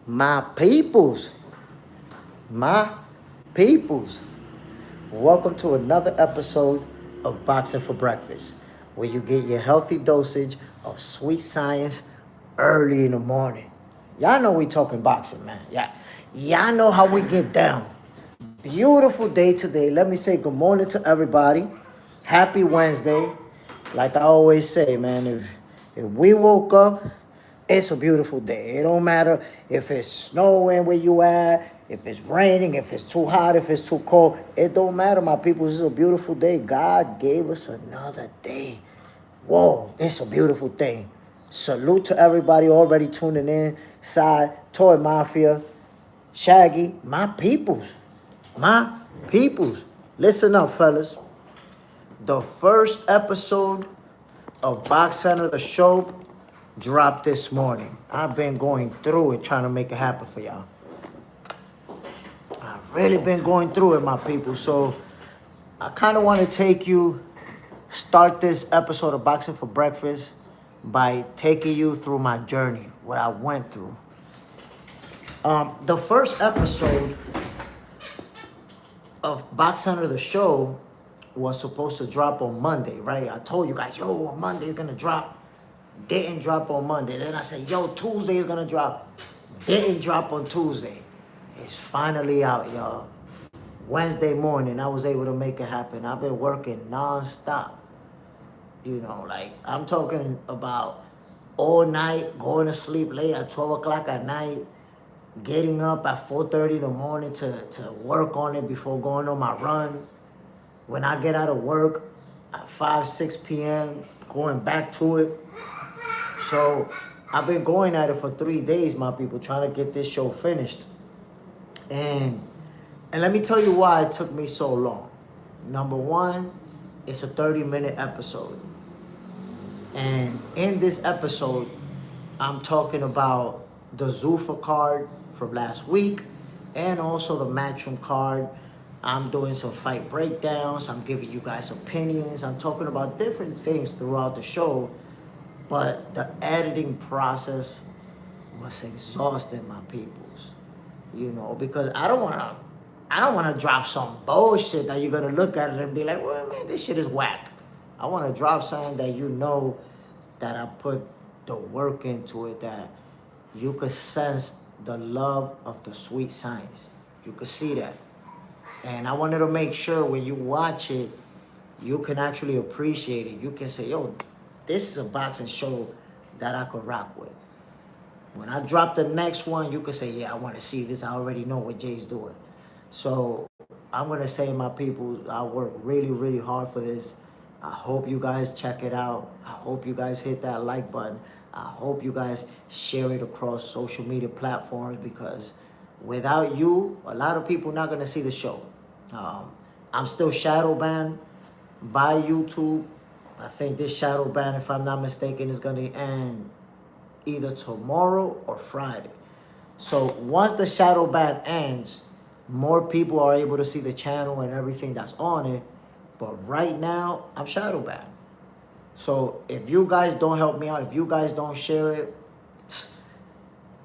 My peoples, my peoples, welcome to another episode of Boxing for Breakfast, where you get your healthy dosage of sweet science early in the morning. Y'all know we talking boxing, man. Yeah, y'all know how we get down. Beautiful day today. Let me say good morning to everybody. Happy Wednesday. Like I always say, man, if we woke up, it's a beautiful day. It don't matter if it's snowing where you at, if it's raining, if it's too hot, if it's too cold. It don't matter, my people. This is a beautiful day. God gave us another day. Whoa, it's a beautiful thing. Salute to everybody already tuning in. Side, Toy Mafia, Shaggy, my peoples. My peoples. Listen up, fellas. The first episode of Box Center, the show, dropped this morning. I've been going through it trying to make it happen for y'all. I've really been going through it, my people. So I kind of want to start this episode of Boxing for Breakfast by taking you through my journey, what I went through. The first episode of Box Center, the show, was supposed to drop on Monday, right? I told you guys, yo, on Monday it's gonna drop. Didn't drop on Monday. Then I said, yo, Tuesday is gonna drop. Didn't drop on Tuesday. It's finally out, y'all. Wednesday morning, I was able to make it happen. I've been working non-stop. You know, like, I'm talking about all night, going to sleep late at 12 o'clock at night, getting up at 4:30 in the morning to work on it before going on my run. When I get out of work at 5, 6 p.m., going back to it. So I've been going at it for 3 days, my people, trying to get this show finished. And let me tell you why it took me so long. Number one, it's a 30-minute episode. And in this episode, I'm talking about the Zuffa card from last week and also the Matchroom card. I'm doing some fight breakdowns. I'm giving you guys opinions. I'm talking about different things throughout the show. But the editing process was exhausting, my peoples. You know, because I don't wanna drop some bullshit that you're gonna look at it and be like, well, man, this shit is whack. I wanna drop something that you know that I put the work into it, that you could sense the love of the sweet science. You could see that. And I wanted to make sure when you watch it, you can actually appreciate it. You can say, yo, this is a boxing show that I could rock with. When I drop the next one, you could say, yeah, I want to see this. I already know what Jay's doing. So I'm going to say, my people, I work really, really hard for this. I hope you guys check it out. I hope you guys hit that like button. I hope you guys share it across social media platforms, because without you, a lot of people are not going to see the show. I'm still shadow banned by YouTube. I think this shadow ban, if I'm not mistaken, is going to end either tomorrow or Friday. So once the shadow ban ends, more people are able to see the channel and everything that's on it. But right now, I'm shadow banned. So if you guys don't help me out, if you guys don't share it,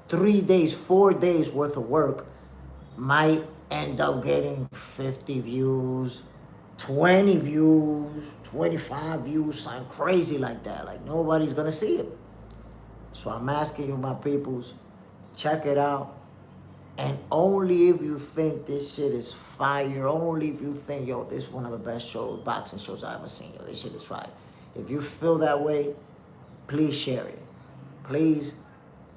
3 days, 4 days worth of work might end up getting 50 views, 20 views, 25 views, something crazy like that. Like, nobody's gonna see it. So I'm asking you, my peoples, check it out. And only if you think this shit is fire, only if you think, yo, this is one of the best shows, boxing shows I've ever seen, yo, this shit is fire. If you feel that way, please share it. Please,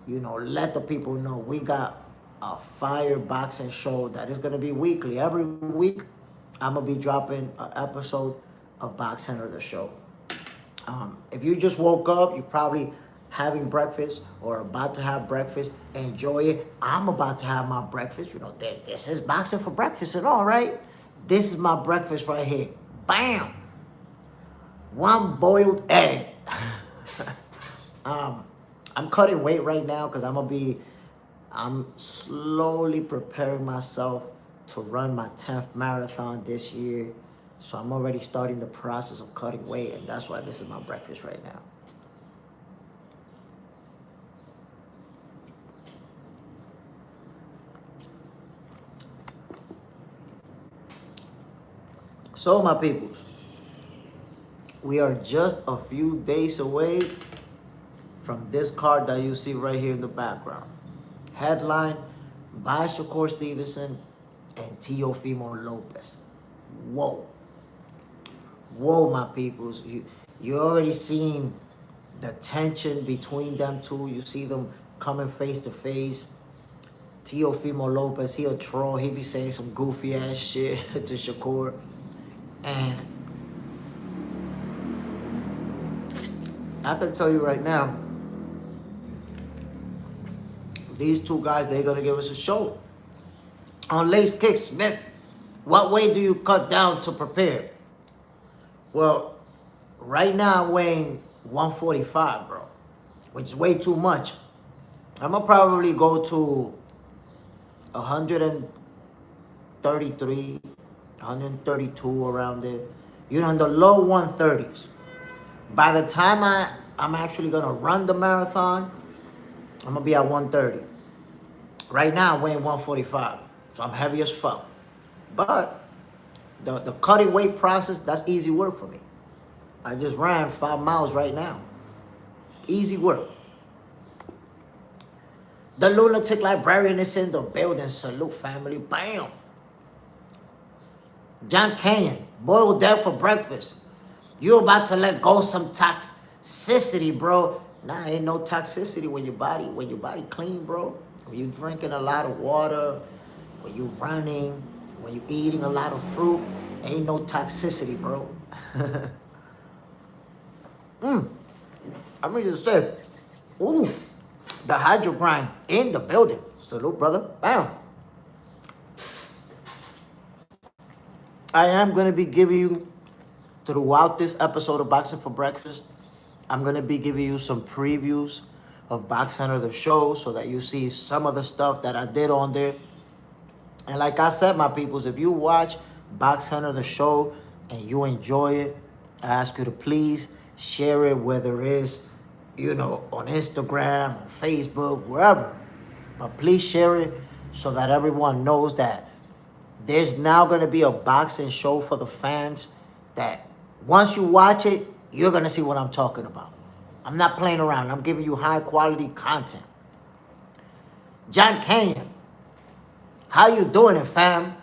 let the people know we got a fire boxing show that is going to be weekly. Every week, I'm going to be dropping an episode of Box Center, the show. If you just woke up, you probably having breakfast or about to have breakfast, enjoy it. I'm about to have my breakfast. This is Boxing for Breakfast and all, right? This is my breakfast right here. Bam! One boiled egg. I'm cutting weight right now because I'm slowly preparing myself to run my 10th marathon this year. So I'm already starting the process of cutting weight, and that's why this is my breakfast right now. So, my peoples, we are just a few days away from this card that you see right here in the background. Headline by Shakur Stevenson and Teofimo Lopez. Whoa. Whoa, my peoples. You already seen the tension between them two. You see them coming face to face. Teofimo Lopez, he a troll. He be saying some goofy ass shit to Shakur. And I can tell you right now, these two guys, they're going to give us a show. On Lace Kick Smith, what weight do you cut down to prepare? Well, right now I'm weighing 145, bro, which is way too much. I'm going to probably go to 133, 132 around there. You know, in the low 130s. By the time I'm actually going to run the marathon, I'm going to be at 130. Right now, I'm weighing 145. So I'm heavy as fuck. But the cutting weight process, that's easy work for me. I just ran 5 miles right now. Easy work. The lunatic librarian is in the building. Salute, family. Bam. John Canyon, boiled egg for breakfast. You about to let go some toxicity, bro. Nah, ain't no toxicity when your body clean, bro. When you drinking a lot of water, when you running, when you eating a lot of fruit, ain't no toxicity, bro. I mean to say, ooh, the hydro grind in the building. Salute, brother. Bam. I am going to be giving you, throughout this episode of Boxing for Breakfast, I'm going to be giving you some previews of Box Center the show so that you see some of the stuff that I did on there. And like I said, my peoples, if you watch Box Center the show and you enjoy it, I ask you to please share it, whether it's, you know, on Instagram, on Facebook, wherever. But please share it so that everyone knows that there's now going to be a boxing show for the fans that once you watch it, you're going to see what I'm talking about. I'm not playing around. I'm giving you high quality content. John Canyon, how you doing it, fam?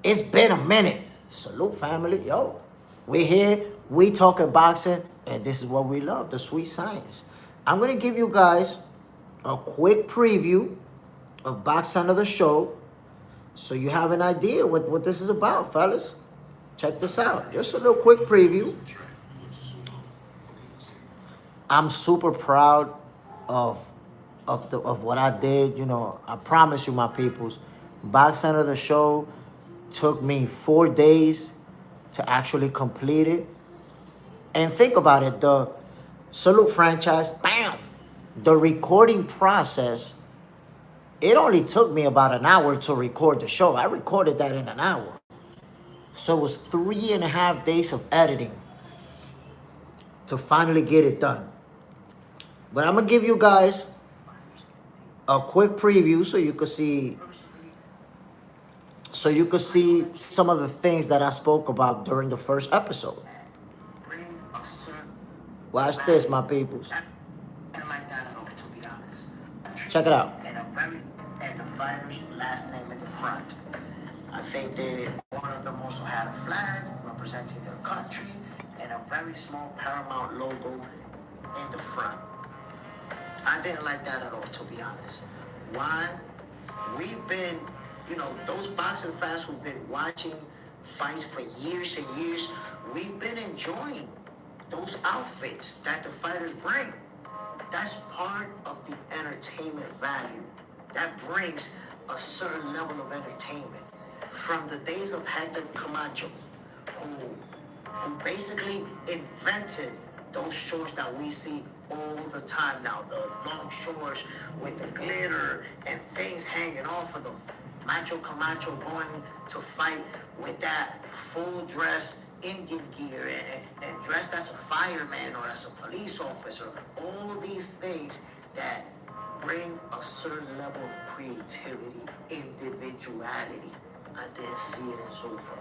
It's been a minute. Salute, family. Yo, we here. We talking boxing, and this is what we love, the sweet science. I'm going to give you guys a quick preview of Box Center the show so you have an idea what this is about, fellas. Check this out. Just a little quick preview. I'm super proud of what I did. You know, I promise you, my peoples, Box Center the show took me 4 days to actually complete it. And think about it, the Salute franchise, bam! The recording process, it only took me about an hour to record the show. I recorded that in an hour. So it was 3.5 days of editing to finally get it done. But I'm going to give you guys a quick preview so you could see some of the things that I spoke about during the first episode. Watch this, my peoples. Check it out. And the fighter's last name in the front. I think they one of them also had a flag representing their country and a very small Paramount logo in the front. I didn't like that at all, to be honest. Why? We've been, you know, those boxing fans who've been watching fights for years and years, we've been enjoying those outfits that the fighters bring. That's part of the entertainment value. That brings a certain level of entertainment. From the days of Hector Camacho, who basically invented those shorts that we see all the time now, the long shorts with the glitter and things hanging off of them. Macho Camacho going to fight with that full dress Indian gear and dressed as a fireman or as a police officer. All these things that bring a certain level of creativity, individuality. I didn't see it in Zuffa.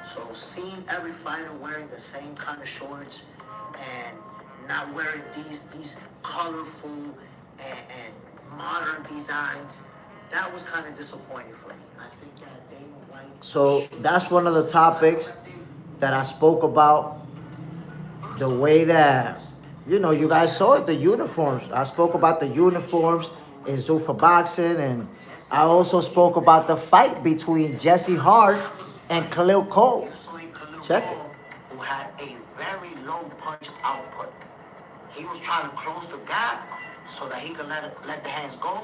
So seeing every fighter wearing the same kind of shorts and not wearing these colorful and modern designs, that was kind of disappointing for me. I think that Dana White. So that's one of the topics that I spoke about. The way that, you know, you guys saw it, the uniforms. I spoke about the uniforms in Zuffa Boxing, and I also spoke about the fight between Jesse Hart and Khalil Cole. Check it. Who had a very low punch output. He was trying to close the gap so that he could let the hands go,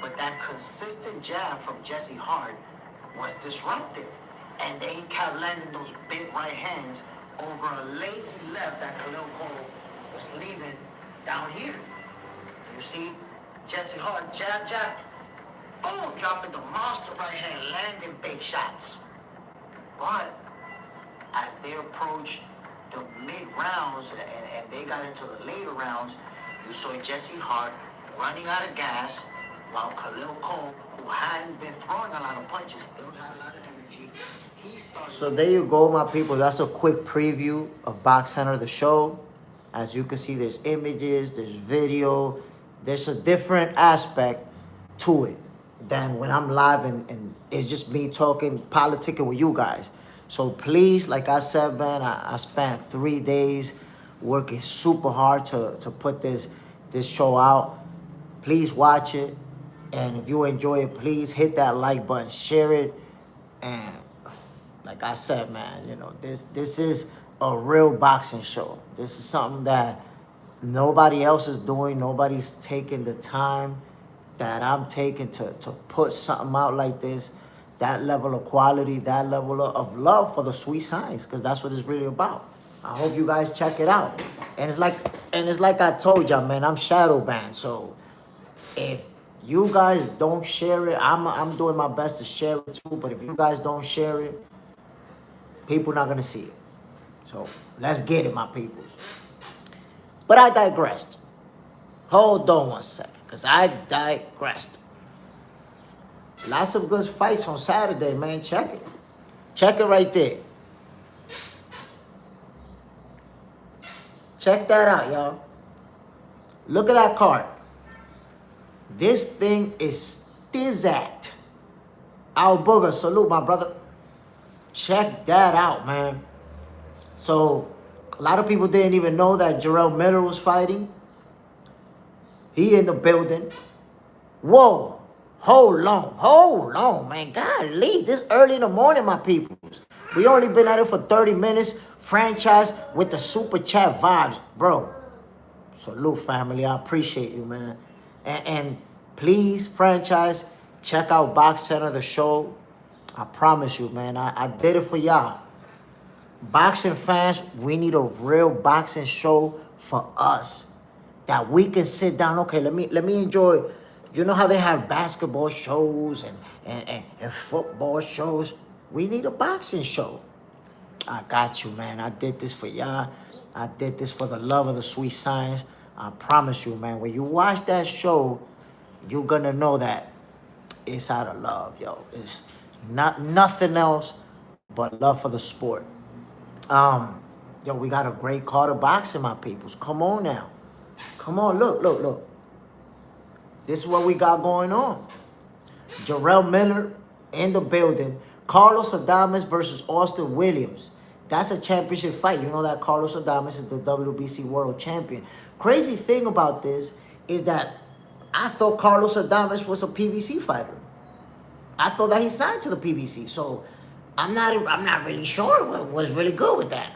but that consistent jab from Jesse Hart was disruptive. And then he kept landing those big right hands over a lazy left that Khalil Cole was leaving down here. You see, Jesse Hart, jab, jab, boom, dropping the monster right hand, landing big shots. But as they approached the mid rounds and they got into the later rounds, you saw Jesse Hart running out of gas, while Khalil Cole, who hadn't been throwing a lot of punches, still had a lot of energy. So there you go, my people. That's a quick preview of Box Hunter, the show. As you can see, there's images, there's video, there's a different aspect to it than when I'm live and it's just me talking, politicking with you guys. So please, like I said, man, I spent 3 days working super hard to put this show out. Please watch it. And if you enjoy it, please hit that like button, share it. And like I said, man, you know, this is a real boxing show. This is something that nobody else is doing. Nobody's taking the time that I'm taking to put something out like this. That level of quality, that level of love for the sweet science, because that's what it's really about. I hope you guys check it out. And it's like I told y'all, man, I'm shadow banned. So if you guys don't share it, I'm doing my best to share it too. But if you guys don't share it, people not gonna see it. So let's get it, my peoples. But I digressed. Hold on one second, because I digressed. Lots of good fights on Saturday, man. Check it. Check it right there. Check that out, y'all. Look at that card. This thing is stizzat. Al Booger, salute, my brother. Check that out, man. So, a lot of people didn't even know that Jarrell Miller was fighting. He in the building. Whoa. Hold on, man. Golly, this early in the morning, my people. We only been at it for 30 minutes. Franchise with the super chat vibes, bro. Salute, family. I appreciate you, man. And please, franchise, check out Box Center, the show. I promise you, man. I did it for y'all. Boxing fans, we need a real boxing show for us. That we can sit down. Okay, let me enjoy. You know how they have basketball shows and football shows? We need a boxing show. I got you, man. I did this for y'all. I did this for the love of the sweet science. I promise you, man. When you watch that show, you're gonna know that it's out of love, yo. It's nothing else but love for the sport. Yo, we got a great card of boxing, my peoples. Come on now. Come on, look. This is what we got going on. Jarrell Miller in the building. Carlos Adames versus Austin Williams. That's a championship fight. You know that Carlos Adames is the WBC world champion. Crazy thing about this is that I thought Carlos Adames was a PBC fighter. I thought that he signed to the PBC. So I'm not really sure what was really good with that.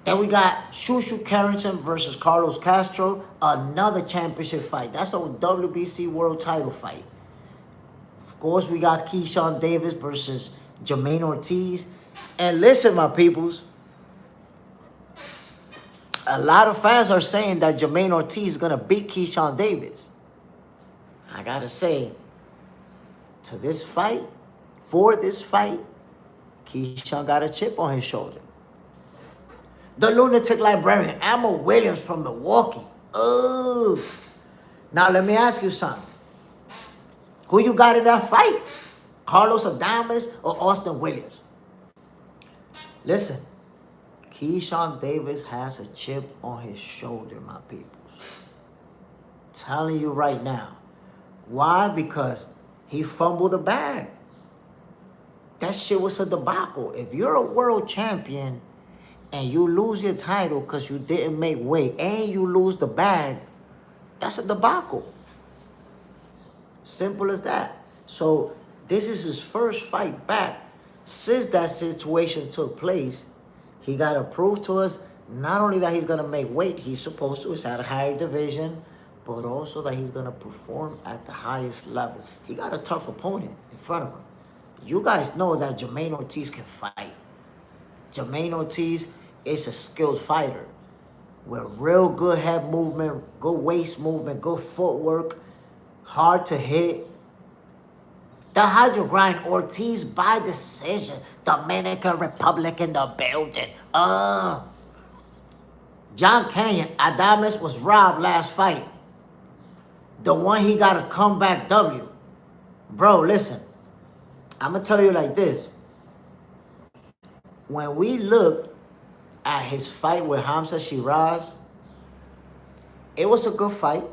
Then we got Shushu Carrington versus Carlos Castro, another championship fight. That's a WBC world title fight. Of course, we got Keyshawn Davis versus Jermaine Ortiz. And listen, my peoples, a lot of fans are saying that Jermaine Ortiz is going to beat Keyshawn Davis. I got to say, for this fight, Keyshawn got a chip on his shoulder. The lunatic librarian, Emma Williams from Milwaukee. Oh. Now, let me ask you something. Who you got in that fight? Carlos Adames or Austin Williams? Listen, Keyshawn Davis has a chip on his shoulder, my people. Telling you right now. Why? Because he fumbled the bag. That shit was a debacle. If you're a world champion and you lose your title because you didn't make weight and you lose the bag, that's a debacle. Simple as that. So this is his first fight back since that situation took place. He got to prove to us not only that he's going to make weight, he's supposed to, it's at a higher division, but also that he's going to perform at the highest level. He got a tough opponent in front of him. You guys know that Jermaine Ortiz can fight. Jermaine Ortiz is a skilled fighter with real good head movement, good waist movement, good footwork, hard to hit. The Hydro Grind Ortiz by decision. Dominican Republic in the building. John Canyon, Adames was robbed last fight. The one he got a comeback W. Bro, listen. I'm going to tell you like this. When we look at his fight with Hamza Shiraz, it was a good fight.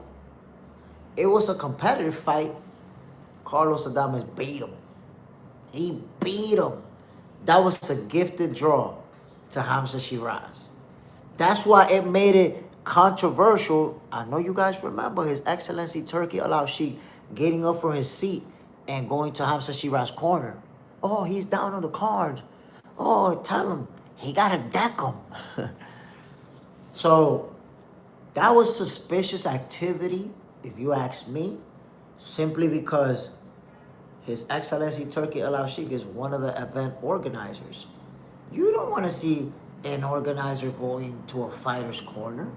It was a competitive fight. Carlos Adames beat him. He beat him. That was a gifted draw to Hamza Shiraz. That's why it made it controversial. I know you guys remember His Excellency Turki Al-Sheikh getting up from his seat and going to Hamza Shiraz's corner. Oh, he's down on the card. Oh, tell him he got to deck him. So that was suspicious activity, if you ask me, simply because His Excellency Turki Al-Sheikh is one of the event organizers. You don't want to see an organizer going to a fighter's corner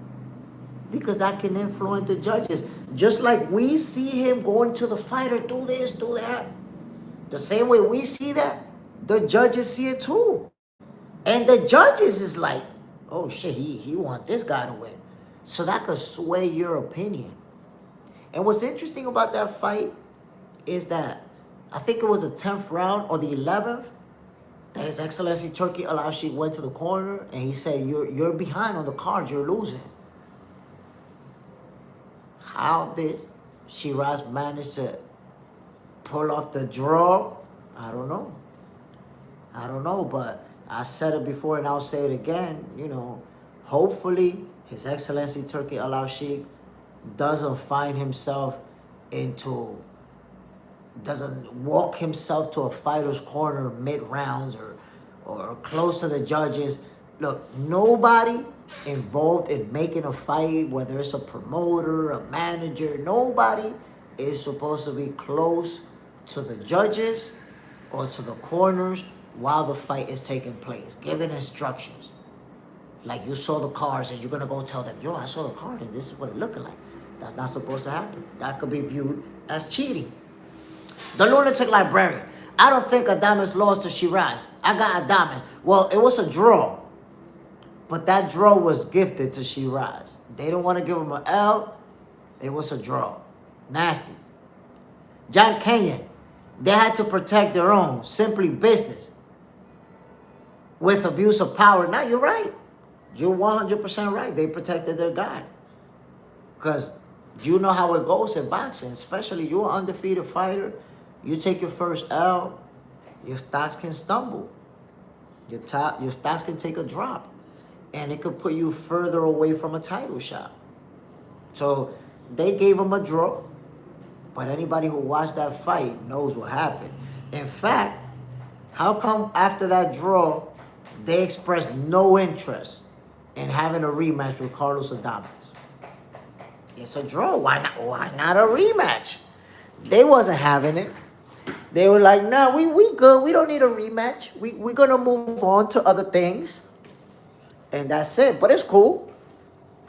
because that can influence the judges. Just like we see him going to the fighter, do this, do that. The same way we see that, the judges see it too. And the judges is like, oh shit, he want this guy to win. So that could sway your opinion. And what's interesting about that fight is that I think it was the 10th round or the 11th that His Excellency Turki Al-Sheikh went to the corner and he said, you're behind on the card, you're losing. How did Shiraz manage to pull off the draw? I don't know. I don't know, but I said it before and I'll say it again. You know, hopefully His Excellency Turki Al-Sheikh doesn't find himself into, doesn't walk himself to a fighter's corner mid-rounds or close to the judges. Look, nobody involved in making a fight, whether it's a promoter, a manager, nobody is supposed to be close to the judges or to the corners while the fight is taking place, giving instructions. Like you saw the cards and you're going to go tell them, yo, I saw the card and this is what it looked like. That's not supposed to happen. That could be viewed as cheating. The lunatic librarian. I don't think Adames lost to Shiraz. I got Adames. Well, it was a draw. But that draw was gifted to Shiraz. They don't want to give him an L. It was a draw. Nasty. John Kenyon. They had to protect their own. Simply business. With abuse of power. Now, you're right. You're 100% right. They protected their guy. Because you know how it goes in boxing. Especially you're an undefeated fighter. You take your first L, your stocks can stumble. Your stocks can take a drop. And it could put you further away from a title shot. So they gave him a draw. But anybody who watched that fight knows what happened. In fact, how come after that draw, they expressed no interest in having a rematch with Carlos Adames? It's a draw. Why not a rematch? They wasn't having it. They were like, nah, we good. We don't need a rematch. We're going to move on to other things. And that's it. But it's cool.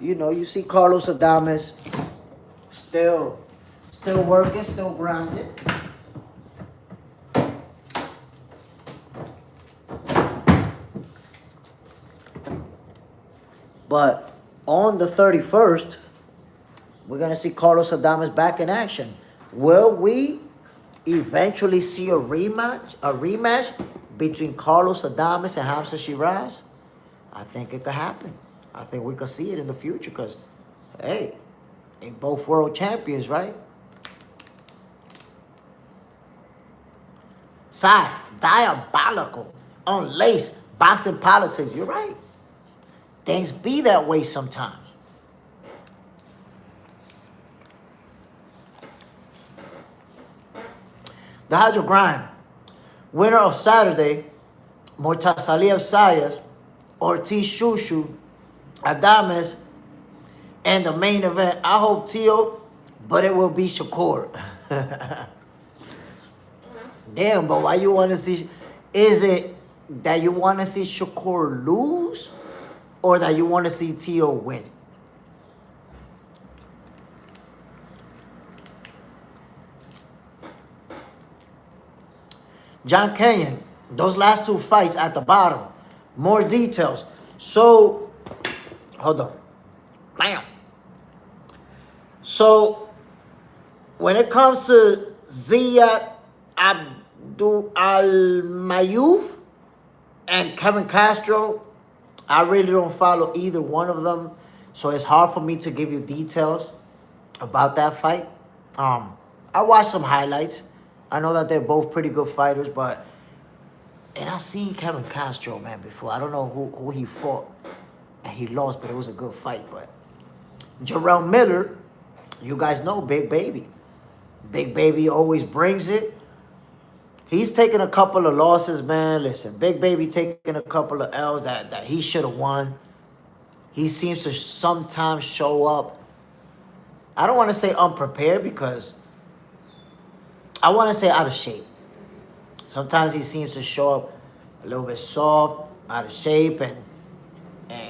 You know, you see Carlos Adames still working, still grounded. But on the 31st, we're going to see Carlos Adames back in action. Will we eventually see a rematch? between Carlos Adames and Hamza Shiraz, I think it could happen. I think we could see it in the future because, hey, they both world champions, right? Side, diabolical, unlaced, boxing politics. You're right. Things be that way sometimes. The Hydro Grind. Winner of Saturday, Mortasaliev Sayas, Ortiz Shushu, Adames, and the main event, I hope Tio, but it will be Shakur. Damn, but why you want to see, is it that you want to see Shakur lose or that you want to see Tio win? John Kenyon, those last two fights at the bottom, more details. So, hold on. Bam. So, when it comes to Ziyad Abdul Al-Mayyouf and Kevin Castro, I really don't follow either one of them. So, it's hard for me to give you details about that fight. I watched some highlights. I know that they're both pretty good fighters, and I've seen Kevin Castro, man, before. I don't know who he fought, and he lost, but it was a good fight. But Jarrell Miller, you guys know, Big Baby. Big Baby always brings it. He's taken a couple of losses, man. Listen, Big Baby taking a couple of L's that he should have won. He seems to sometimes show up, I don't want to say unprepared because I want to say out of shape. Sometimes he seems to show up a little bit soft, out of shape, and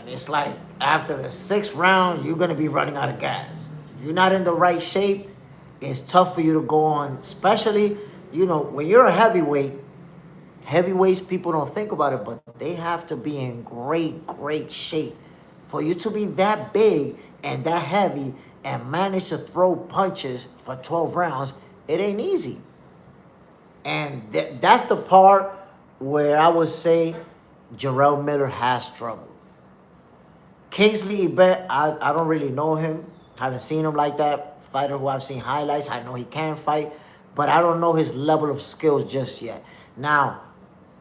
it's like after the 6th round, you're going to be running out of gas. If you're not in the right shape, it's tough for you to go on, especially, you know, when you're a heavyweight. Heavyweights, people don't think about it, but they have to be in great shape. For you to be that big and that heavy and manage to throw punches for 12 rounds, it ain't easy. And that's the part where I would say Jarrell Miller has struggled. Kingsley Ibet, I don't really know him. Haven't seen him like that. Fighter who I've seen highlights. I know he can fight, but I don't know his level of skills just yet. Now,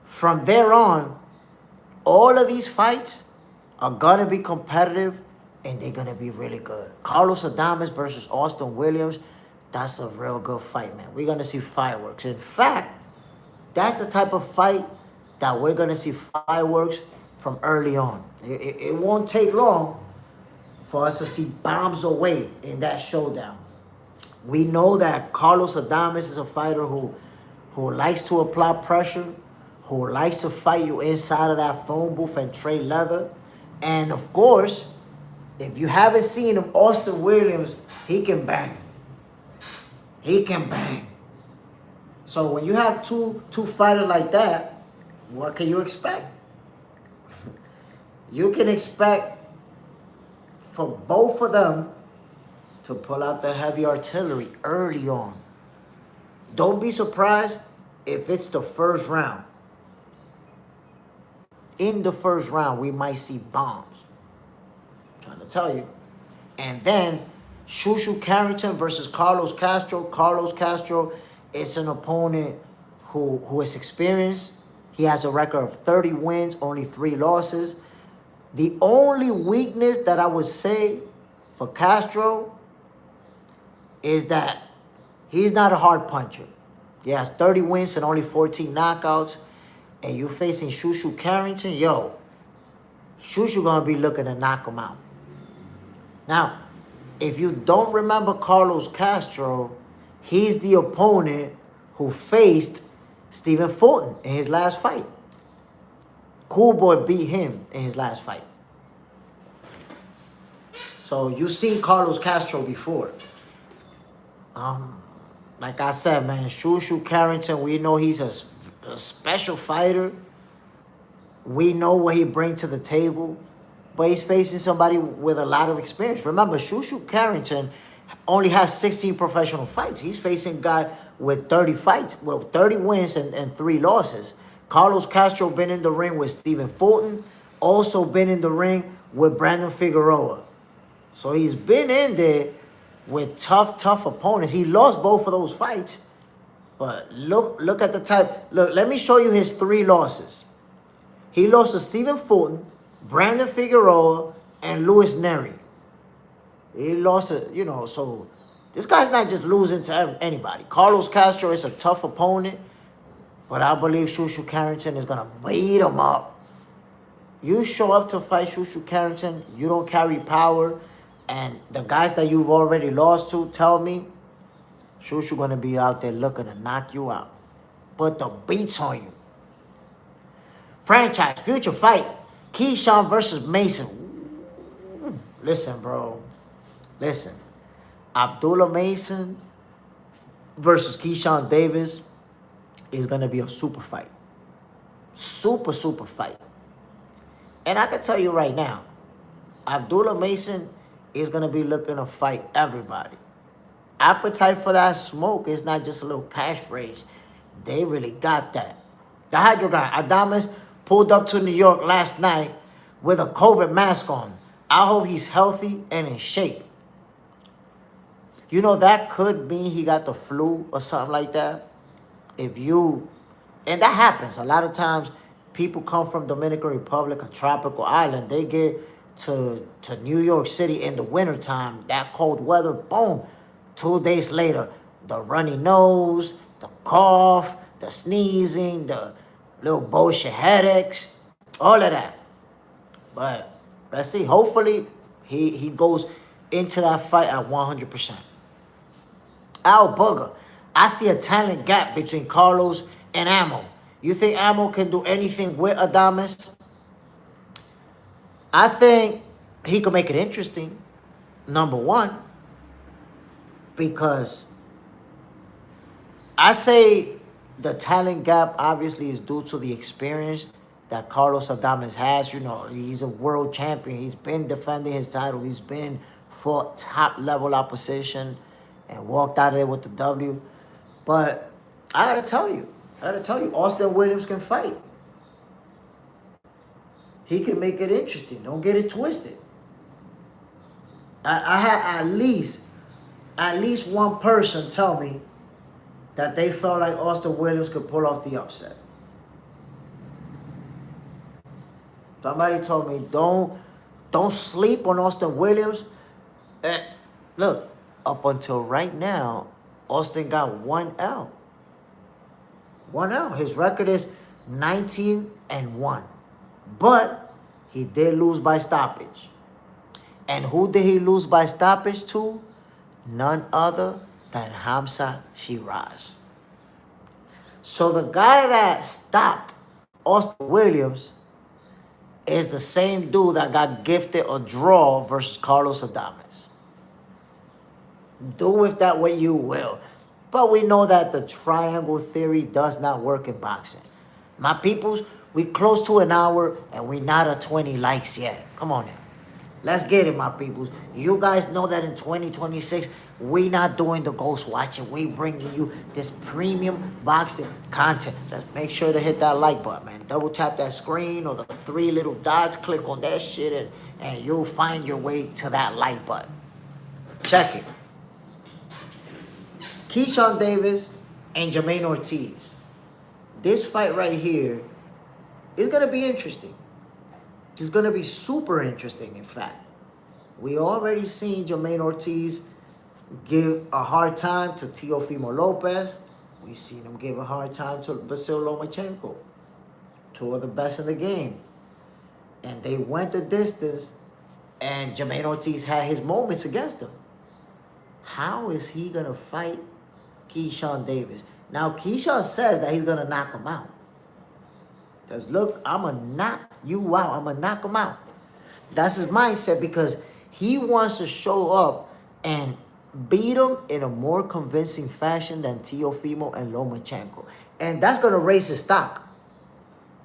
from there on, all of these fights are going to be competitive and they're going to be really good. Carlos Adames versus Austin Williams, that's a real good fight, man. We're going to see fireworks. In fact, that's the type of fight that we're going to see fireworks from early on. It won't take long for us to see bombs away in that showdown. We know that Carlos Adames is a fighter who likes to apply pressure, who likes to fight you inside of that phone booth and trade leather. And, of course, if you haven't seen him, Austin Williams, he can bang. He can bang. So when you have two fighters like that, what can you expect? You can expect for both of them to pull out the heavy artillery early on. Don't be surprised if it's the first round. In the first round, we might see bombs. I'm trying to tell you. And then Shushu Carrington versus Carlos Castro. Carlos Castro is an opponent who is experienced. He has a record of 30 wins, only 3 losses. The only weakness that I would say for Castro is that he's not a hard puncher. He has 30 wins and only 14 knockouts. And you facing Shushu Carrington, Shushu gonna be looking to knock him out. Now, if you don't remember Carlos Castro, he's the opponent who faced Stephen Fulton in his last fight. Cool Boy beat him in his last fight. So you've seen Carlos Castro before. Like I said, man, Shushu Carrington, we know he's a special fighter. We know what he brings to the table. But he's facing somebody with a lot of experience. Remember, Shushu Carrington only has 16 professional fights. He's facing a guy with 30 fights, well, 30 wins and 3 losses. Carlos Castro been in the ring with Stephen Fulton, also been in the ring with Brandon Figueroa. So he's been in there with tough opponents. He lost both of those fights. But look at the type. Look, let me show you his 3 losses. He lost to Stephen Fulton, Brandon Figueroa, and Luis Neri. He lost to, so this guy's not just losing to anybody. Carlos Castro is a tough opponent, but I believe Shushu Carrington is going to beat him up. You show up to fight Shushu Carrington, you don't carry power, and the guys that you've already lost to tell me, Shushu going to be out there looking to knock you out. Put the beats on you. Franchise, future fight. Keyshawn versus Mason. Ooh. Listen, bro. Listen. Abdullah Mason versus Keyshawn Davis is going to be a super fight. Super fight. And I can tell you right now, Abdullah Mason is going to be looking to fight everybody. Appetite for that smoke is not just a little catchphrase. They really got that. The Hydro guy, Adames, pulled up to New York last night with a COVID mask on. I hope he's healthy and in shape. You know, that could mean he got the flu or something like that. And that happens. A lot of times, people come from Dominican Republic, a tropical island. They get to New York City in the wintertime, that cold weather, boom. 2 days later, the runny nose, the cough, the sneezing, the little bullshit headaches, all of that. But let's see. Hopefully, he goes into that fight at 100%. Al Booger, I see a talent gap between Carlos and Ammo. You think Ammo can do anything with Adames? I think he can make it interesting, number one, because I say the talent gap obviously is due to the experience that Carlos Adames has. You know, he's a world champion. He's been defending his title. He's been for top-level opposition and walked out of there with the W. But I gotta tell you, Austin Williams can fight. He can make it interesting. Don't get it twisted. I had at least one person tell me that they felt like Austin Williams could pull off the upset. Somebody told me, don't sleep on Austin Williams. Look, up until right now, Austin got 1 L. 1 L. His record is 19-1. But he did lose by stoppage. And who did he lose by stoppage to? None other than Hamza Shiraz. So the guy that stopped Austin Williams is the same dude that got gifted a draw versus Carlos Adames. Do with that what you will. But we know that the triangle theory does not work in boxing. My peoples, we close to an hour and we not at 20 likes yet. Come on now. Let's get it, my peoples. You guys know that in 2026, we not doing the ghost watching. We bringing you this premium boxing content. Let's make sure to hit that like button, man. Double tap that screen or the 3 little dots. Click on that shit and you'll find your way to that like button. Check it. Keyshawn Davis and Jermaine Ortiz. This fight right here is going to be interesting. It's going to be super interesting, in fact. We already seen Jermaine Ortiz give a hard time to Teofimo Lopez. We've seen him give a hard time to Vasyl Lomachenko. 2 of the best in the game. And they went the distance, and Jermaine Ortiz had his moments against him. How is he going to fight Keyshawn Davis? Now, Keyshawn says that he's going to knock him out. Because, look, I'm going to knock you out. I'm going to knock him out. That's his mindset because he wants to show up and beat him in a more convincing fashion than Teofimo and Lomachenko. And that's going to raise his stock.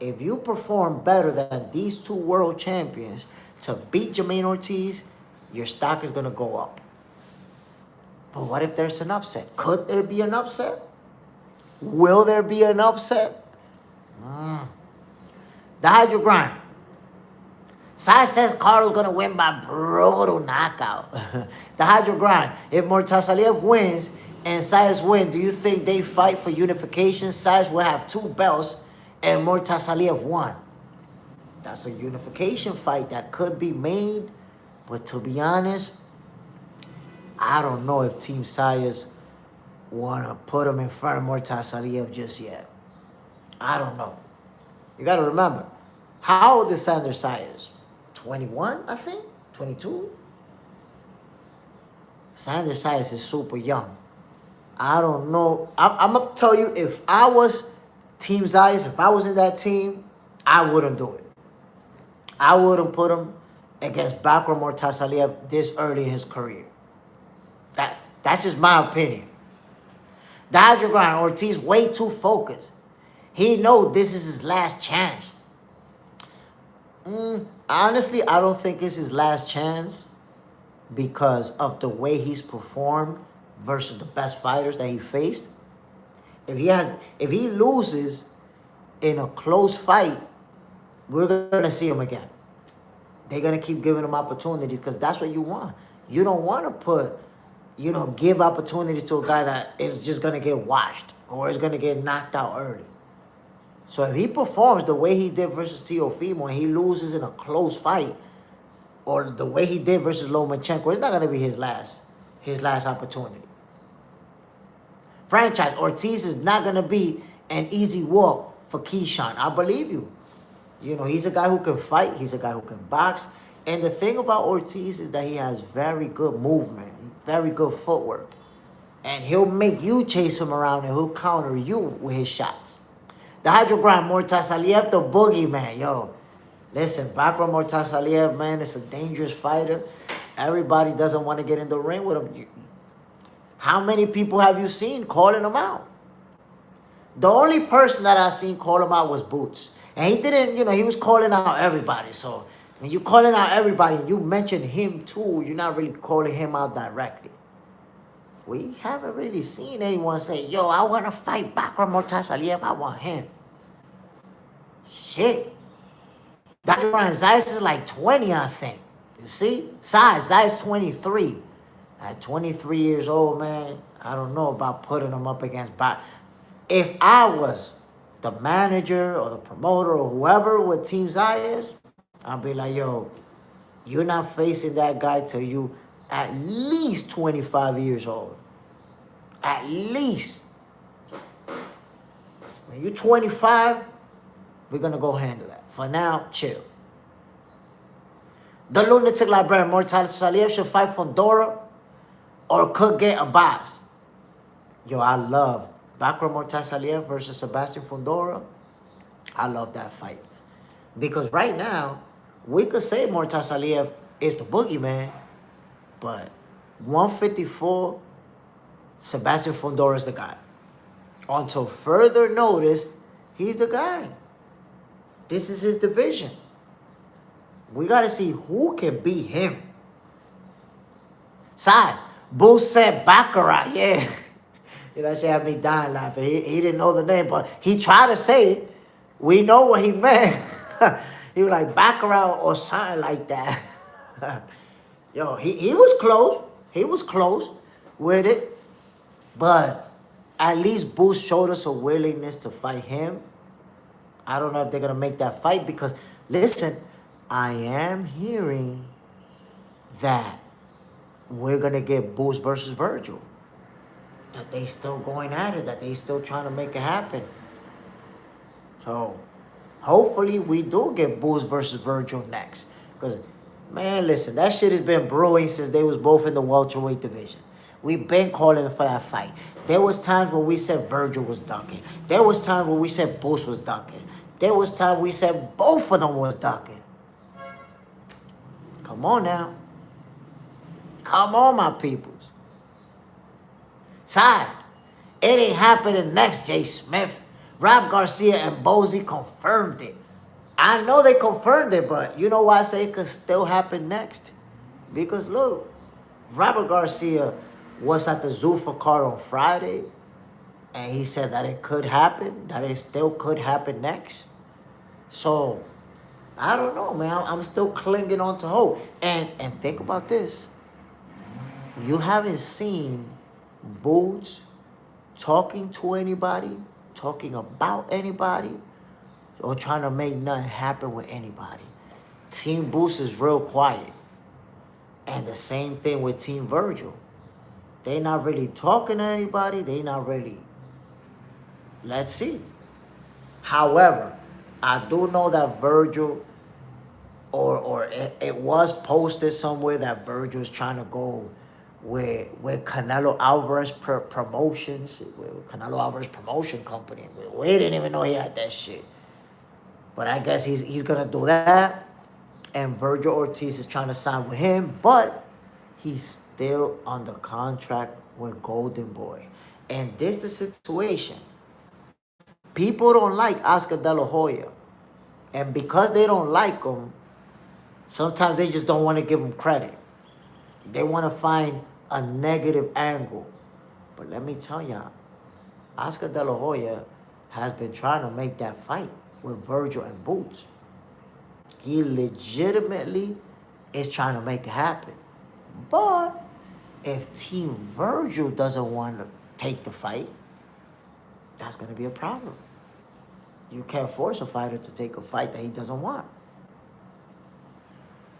If you perform better than these 2 world champions to beat Jermaine Ortiz, your stock is going to go up. But what if there's an upset? Could there be an upset? Will there be an upset? The Hydro Grind. Sai says Carlos gonna win by brutal knockout. The Hydro Grind. If Mortasaliev wins and Saiz win, do you think they fight for unification? Saiz will have 2 belts and Mortasaliev 1. That's a unification fight that could be made, but to be honest, I don't know if Team Saiz wanna put him in front of Mortasaliev just yet. I don't know. You gotta remember, how old is Sandor Saiz? 21, I think? 22? Sandor Saiz is super young. I don't know. I'm going to tell you, if I was Team Saiz, if I was in that team, I wouldn't do it. I wouldn't put him against Bakram or Tasaliev this early in his career. That's just my opinion. The Hydro Grind, Ortiz way too focused. He knows this is his last chance. Honestly, I don't think it's his last chance because of the way he's performed versus the best fighters that he faced. If he loses in a close fight, we're gonna see him again. They're gonna keep giving him opportunity because that's what you want. You don't want to give opportunities to a guy that is just gonna get washed or is gonna get knocked out early. So if he performs the way he did versus Teofimo and he loses in a close fight, or the way he did versus Lomachenko, it's not going to be his last opportunity. Franchise, Ortiz is not going to be an easy walk for Keyshawn. I believe you. You know, he's a guy who can fight. He's a guy who can box. And the thing about Ortiz is that he has very good movement, very good footwork. And he'll make you chase him around and he'll counter you with his shots. The Hydro Grind, Mortasaliev, the boogeyman. Yo, listen, Bakram Mortasaliev, man, is a dangerous fighter. Everybody doesn't want to get in the ring with him. How many people have you seen calling him out? The only person that I've seen call him out was Boots. And he didn't, he was calling out everybody. So when you're calling out everybody and you mention him too, you're not really calling him out directly. We haven't really seen anyone say, yo, I want to fight Bakram Mortasaliev. I want him. Shit. Dr. Ryan Zayas is like 20, I think. You see? Zayas 23. At 23 years old, man, I don't know about putting him up against Bakram. If I was the manager or the promoter or whoever with Team Zayas, I'd be like, yo, you're not facing that guy till you at least 25 years old. At least. When you're 25, we're going to go handle that. For now, chill. The lunatic librarian, Mortasaliev, should fight Fondora or could get a boss. Yo, I love Bakram Mortasaliev versus Sebastian Fondora. I love that fight. Because right now, we could say Mortasaliev is the boogeyman, but 154, Sebastian Fondora is the guy. Until further notice, he's the guy. This is his division. We got to see who can beat him. Side, Boo said Baccarat, yeah. That shit had me dying laughing. He didn't know the name, but he tried to say it. We know what he meant. He was like Baccarat or something like that. Yo, he was close. He was close with it. But at least Boost showed us a willingness to fight him. I don't know if they're going to make that fight because, listen, I am hearing that we're going to get Boost versus Virgil. That they still going at it, that they still trying to make it happen. So, hopefully we do get Boost versus Virgil next. Because, man, listen, that shit has been brewing since they was both in the welterweight division. We've been calling for that fight. There was times when we said Virgil was ducking. There was times when we said Boost was ducking. There was times we said both of them was ducking. Come on now. Come on, my peoples. Side, it ain't happening next, Jay Smith. Rob Garcia and Bozy confirmed it. I know they confirmed it, but you know why I say it could still happen next? Because look, Robert Garcia was at the Zuffa card on Friday. And he said that it could happen, that it still could happen next. So, I don't know, man. I'm still clinging on to hope. And think about this. You haven't seen Boots talking to anybody, talking about anybody, or trying to make nothing happen with anybody. Team Boots is real quiet. And the same thing with Team Virgil. They not really talking to anybody. They not really. Let's see. However, I do know that Virgil, or it was posted somewhere that Virgil is trying to go with Canelo Alvarez Promotions, with Canelo Alvarez Promotion Company. We didn't even know he had that shit. But I guess he's gonna do that. And Virgil Ortiz is trying to sign with him, but he's still under contract with Golden Boy. And this is the situation. People don't like Oscar De La Hoya. And because they don't like him, sometimes they just don't want to give him credit. They want to find a negative angle. But let me tell y'all, Oscar De La Hoya has been trying to make that fight with Virgil and Boots. He legitimately is trying to make it happen. But if Team Virgil doesn't want to take the fight, that's going to be a problem. You can't force a fighter to take a fight that he doesn't want.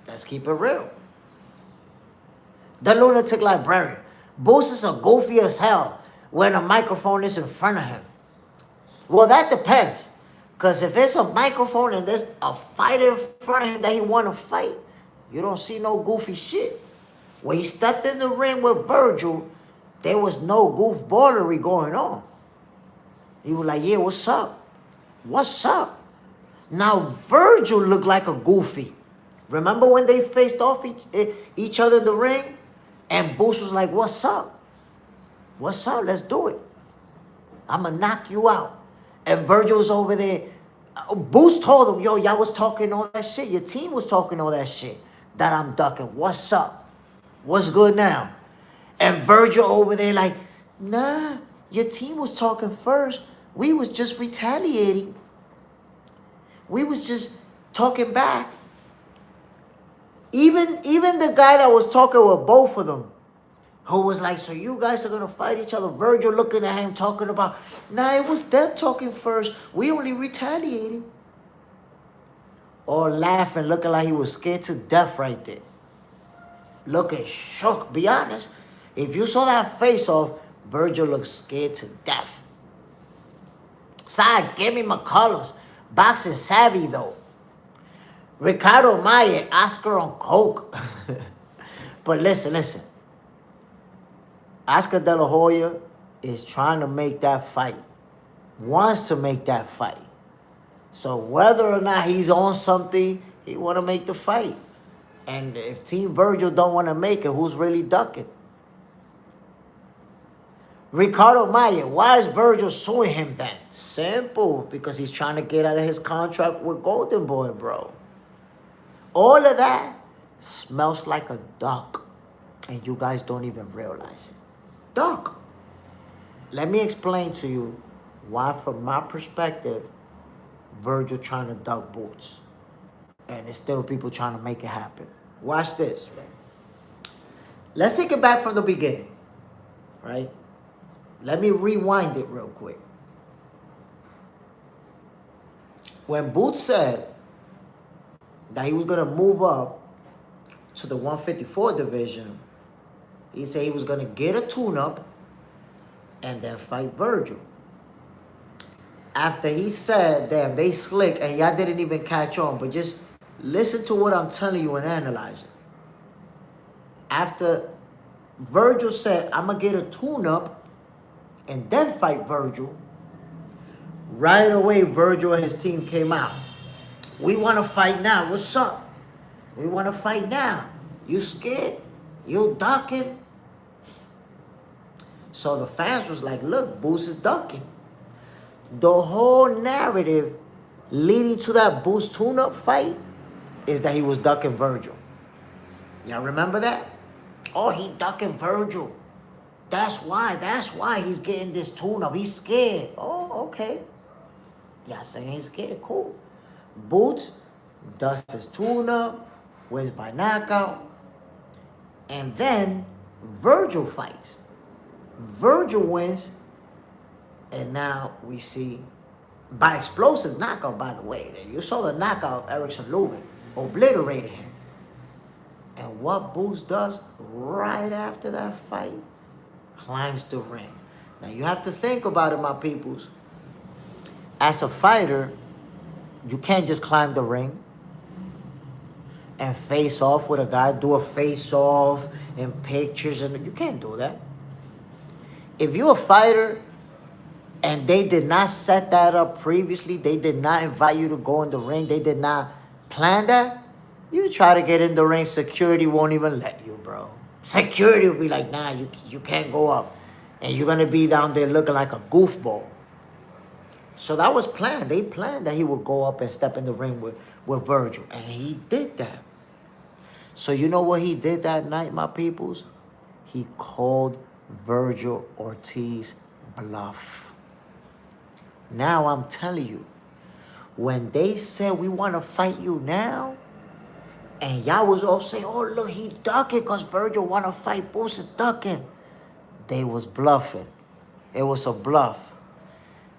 Let's keep it real. The lunatic librarian. Boots is a goofy as hell when a microphone is in front of him. Well, that depends. Because if it's a microphone and there's a fighter in front of him that he want to fight, you don't see no goofy shit. When he stepped in the ring with Virgil, there was no goofballery going on. He was like, yeah, what's up? What's up? Now, Virgil looked like a goofy. Remember when they faced off each other in the ring? And Boots was like, what's up? What's up? Let's do it. I'm going to knock you out. And Virgil was over there. Boots told him, yo, y'all was talking all that shit. Your team was talking all that shit that I'm ducking. What's up? What's good now? And Virgil over there like, nah, your team was talking first. We was just retaliating. We was just talking back. Even the guy that was talking with both of them, who was like, so you guys are going to fight each other. Virgil looking at him talking about, nah, it was them talking first. We only retaliated. Or laughing, looking like he was scared to death right there. Looking shook, be honest. If you saw that face off, Virgil looked scared to death. Side, give me McCullum's. Boxing savvy, though. Ricardo Mayer, Oscar on coke. But listen. Oscar De La Hoya is trying to make that fight. Wants to make that fight. So whether or not he's on something, he want to make the fight. And if Team Virgil don't want to make it, who's really ducking? Ricardo Mayer, why is Virgil suing him then? Simple, because he's trying to get out of his contract with Golden Boy, bro. All of that smells like a duck, and you guys don't even realize it. Duck. Let me explain to you why, from my perspective, Virgil trying to duck Boots. And there's still people trying to make it happen. Watch this. Let's take it back from the beginning, right? Let me rewind it real quick. When Boots said that he was going to move up to the 154 division, he said he was going to get a tune-up and then fight Virgil. After he said, damn, they slick, and y'all didn't even catch on, but just listen to what I'm telling you and analyze it. After Virgil said, I'm going to get a tune-up and then fight Virgil, right away Virgil and his team came out. We want to fight now. What's up? We want to fight now. You scared? You ducking? So the fans was like, look, Boots is ducking. The whole narrative leading to that Boots tune-up fight is that he was ducking Virgil. Y'all remember that? Oh, he ducking Virgil. That's why he's getting this tune-up. He's scared. Oh, okay. Y'all saying he's scared. Cool. Boots does his tune-up, wins by knockout. And then Virgil fights. Virgil wins. And now we see, by explosive knockout, by the way. You saw the knockout, Erickson Lubin obliterated him. And what Boots does right after that fight, climbs the ring. Now you have to think about it, my peoples. As a fighter, you can't just climb the ring and face off with a guy, do a face off and pictures, and you can't do that. If you're a fighter and they did not set that up previously, they did not invite you to go in the ring, they did not plan that, you try to get in the ring, security won't even let you, bro. Security will be like, nah, you can't go up. And you're going to be down there looking like a goofball. So that was planned. They planned that he would go up and step in the ring with Virgil. And he did that. So you know what he did that night, my peoples? He called Virgil Ortiz bluff. Now I'm telling you, when they said we want to fight you now, and y'all was all saying, oh, look, he ducking because Virgil want to fight. Boots is ducking. They was bluffing. It was a bluff.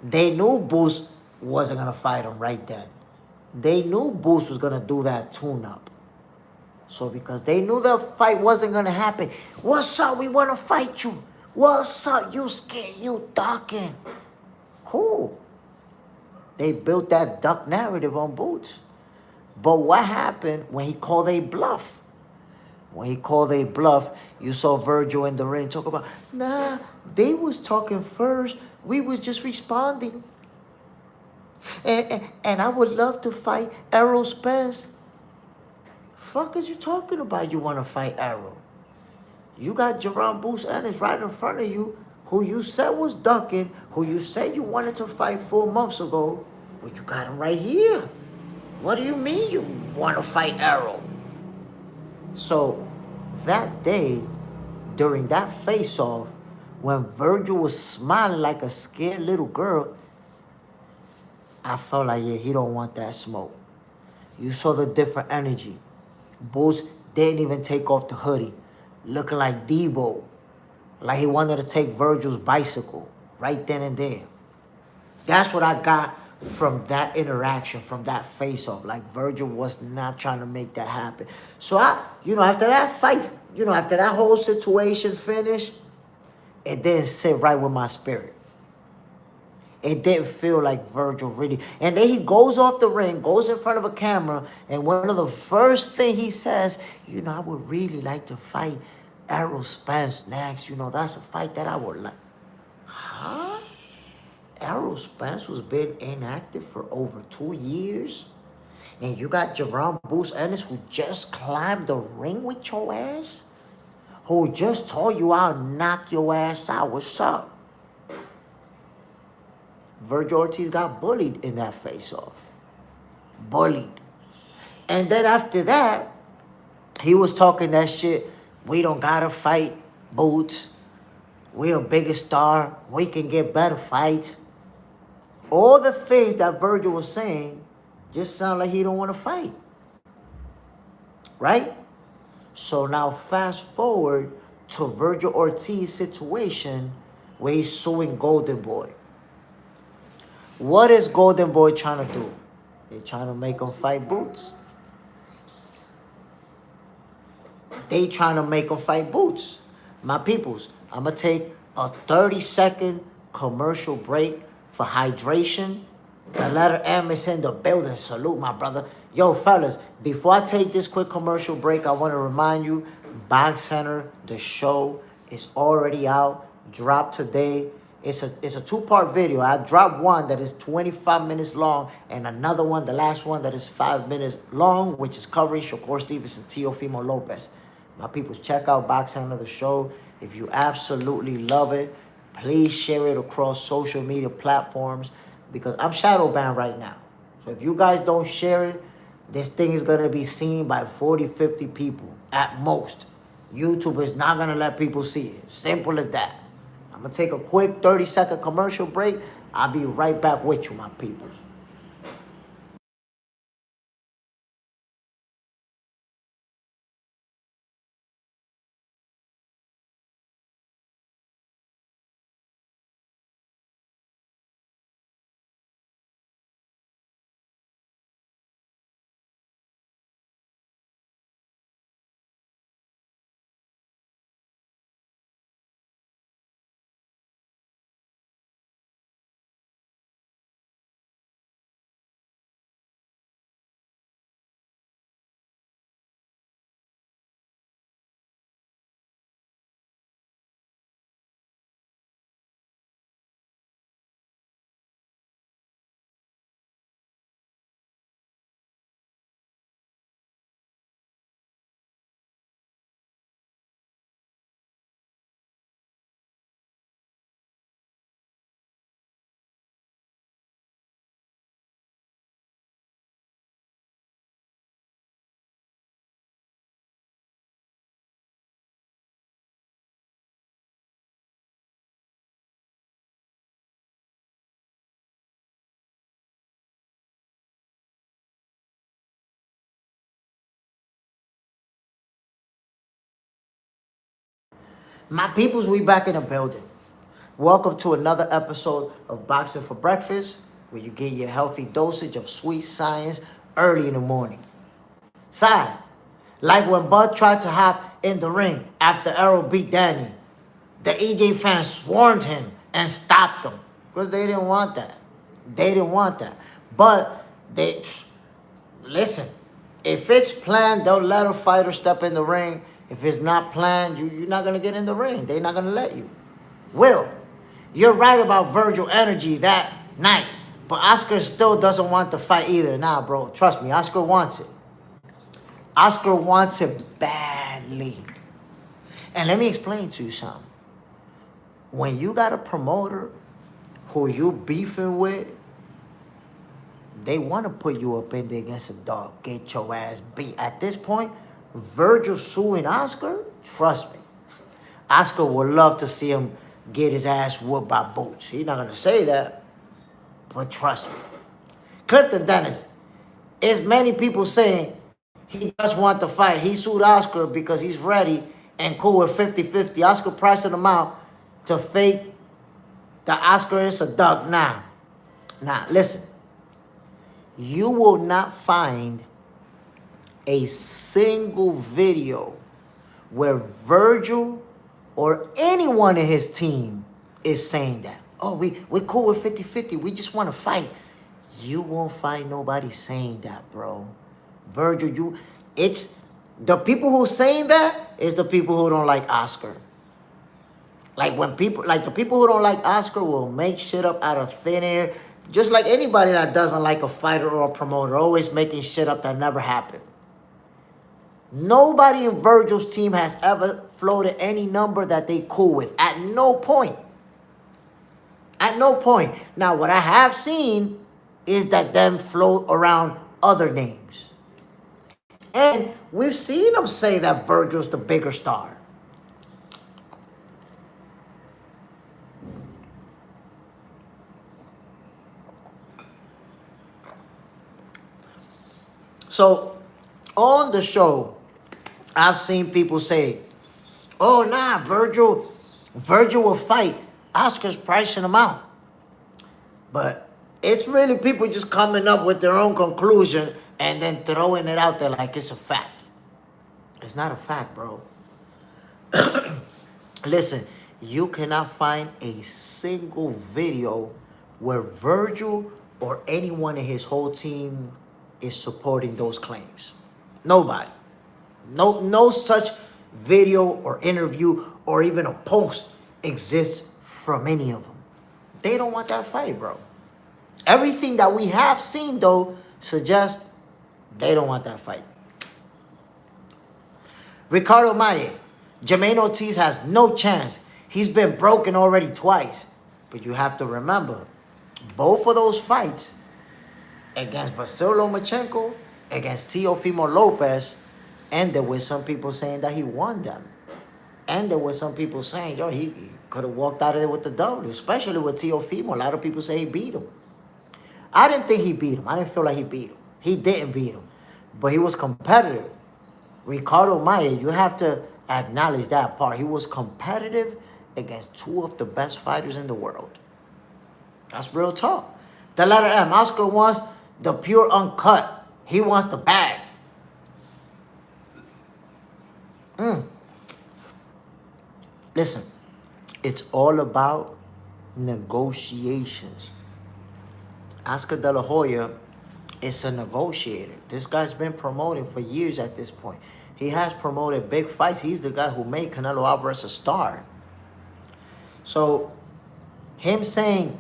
They knew Boots wasn't going to fight him right then. They knew Boots was going to do that tune-up. So because they knew the fight wasn't going to happen, what's up? We want to fight you. What's up? You scared? You ducking. Who? They built that duck narrative on Boots. But what happened when he called a bluff? When he called a bluff, you saw Virgil in the ring talk about, nah, they was talking first. We was just responding. And I would love to fight Errol Spence. Fuck is you talking about you want to fight Errol? You got Jerome Boots Ennis right in front of you, who you said was ducking, who you said you wanted to fight 4 months ago. But you got him right here. What do you mean you want to fight Errol? So that day, during that face-off, when Virgil was smiling like a scared little girl, I felt like, yeah, he don't want that smoke. You saw the different energy. Boots didn't even take off the hoodie, looking like Debo, like he wanted to take Virgil's bicycle right then and there. That's what I got from that interaction, from that face-off. Like Virgil was not trying to make that happen. So after that fight, after that whole situation finished, it didn't sit right with my spirit. It didn't feel like Virgil really. And then he goes off the ring, goes in front of a camera, and one of the first thing he says, I would really like to fight Errol Spence next. That's a fight that I would like. Huh? Errol Spence was been inactive for over 2 years. And you got Jerome Boots Ennis who just climbed the ring with your ass? Who just told you I'll knock your ass out. What's up? Virgil Ortiz got bullied in that face-off. Bullied. And then after that, he was talking that shit. We don't gotta fight Boots. We're a bigger star. We can get better fights. All the things that Virgil was saying just sound like he don't want to fight. Right? So now fast forward to Virgil Ortiz's situation where he's suing Golden Boy. What is Golden Boy trying to do? They're trying to make him fight Boots. They trying to make him fight Boots. My peoples, I'm going to take a 30-second commercial break for hydration. The letter M is in the building. Salute, my brother. Yo, fellas, before I take this quick commercial break, I want to remind you, Box Center, the show is already out. Dropped today. It's a 2-part video. I dropped one that is 25 minutes long and another one, the last one, that is 5 minutes long, which is covering Shakur Stevenson, Teofimo Lopez. My peoples, check out Box Center, the show. If you absolutely love it, please share it across social media platforms because I'm shadow banned right now. So if you guys don't share it, this thing is going to be seen by 40, 50 people at most. YouTube is not going to let people see it. Simple as that. I'm going to take a quick 30-second commercial break. I'll be right back with you, my people. My peoples, we back in the building. Welcome to another episode of Boxing for Breakfast, where you get your healthy dosage of sweet science early in the morning. Side, like when Bud tried to hop in the ring after Errol beat Danny, the EJ fans swarmed him and stopped him because they didn't want that. They didn't want that. But listen, if it's planned, they'll let a fighter step in the ring. If it's not planned, you're not going to get in the ring. They're not going to let you. Will, you're right about Virgil energy that night. But Oscar still doesn't want the fight either. Nah, bro. Trust me, Oscar wants it. Oscar wants it badly. And let me explain to you something. When you got a promoter who you beefing with, they want to put you up in there against a dog. Get your ass beat. At this point, Virgil suing Oscar, trust me. Oscar would love to see him get his ass whooped by Boots. He's not going to say that, but trust me. Clifton Dennis, is many people saying he does want to fight. He sued Oscar because he's ready and cool with 50-50. Oscar pricing him out to fake that Oscar is a dog now. Now, listen. You will not find a single video where Virgil or anyone in his team is saying that. Oh, we're cool with 50-50. We just want to fight. You won't find nobody saying that, bro. Virgil, it's the people who saying that is the people who don't like Oscar. Like the people who don't like Oscar will make shit up out of thin air. Just like anybody that doesn't like a fighter or a promoter, always making shit up that never happened. Nobody in Virgil's team has ever floated any number that they cool with. At no point. At no point. Now, what I have seen is that them float around other names. And we've seen them say that Virgil's the bigger star. So, on the show, I've seen people say, oh, nah, Virgil will fight. Oscar's pricing him out. But it's really people just coming up with their own conclusion and then throwing it out there like it's a fact. It's not a fact, bro. Listen, you cannot find a single video where Virgil or anyone in his whole team is supporting those claims. Nobody. No such video or interview or even a post exists from any of them. They don't want that fight, bro. Everything that we have seen, though, suggests they don't want that fight. Ricardo Maye, Jermaine Ortiz has no chance. He's been broken already twice. But you have to remember, both of those fights against Vasyl Lomachenko, against Teofimo Lopez, ended with some people saying that he won them. Ended with some people saying, yo, Could have walked out of there with the W, especially with Teofimo. A lot of people say he beat him. I didn't think he beat him. I didn't feel like he beat him. He didn't beat him. But he was competitive. Ricardo Maia, you have to acknowledge that part. He was competitive against two of the best fighters in the world. That's real talk. The letter M. Oscar wants the pure uncut. He wants the bag. Listen, it's all about negotiations. Oscar De La Hoya is a negotiator. This guy's been promoting for years at this point. He has promoted big fights. He's the guy who made Canelo Alvarez a star. So, him saying,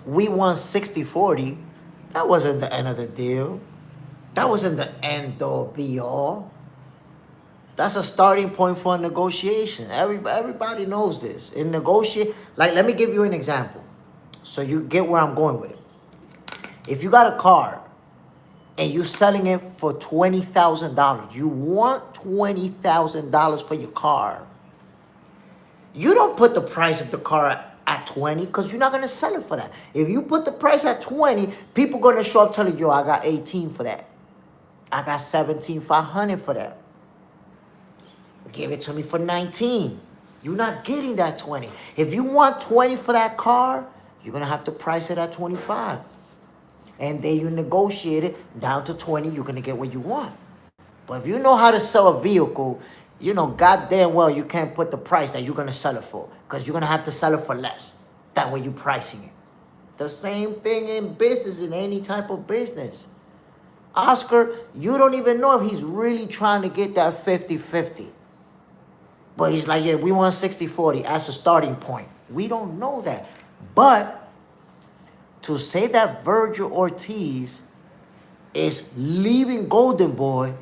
we won 60-40, that wasn't the end of the deal. That wasn't the end or be all. That's a starting point for a negotiation. Everybody knows this. In negotiate, like, let me give you an example so you get where I'm going with it. If you got a car and you're selling it for $20,000, you want $20,000 for your car. You don't put the price of the car at 20 because you're not going to sell it for that. If you put the price at 20, people going to show up telling you, I got 18 for that. I got 17,500 for that. Give it to me for 19. You're not getting that 20. If you want 20 for that car, you're going to have to price it at 25. And then you negotiate it down to 20, you're going to get what you want. But if you know how to sell a vehicle, you know goddamn well you can't put the price that you're going to sell it for. Because you're going to have to sell it for less. That way you're pricing it. The same thing in business, in any type of business. Oscar, you don't even know if he's really trying to get that 50-50. But he's like, yeah, we want 60-40 as a starting point. We don't know that. But to say that Virgil Ortiz is leaving Golden Boy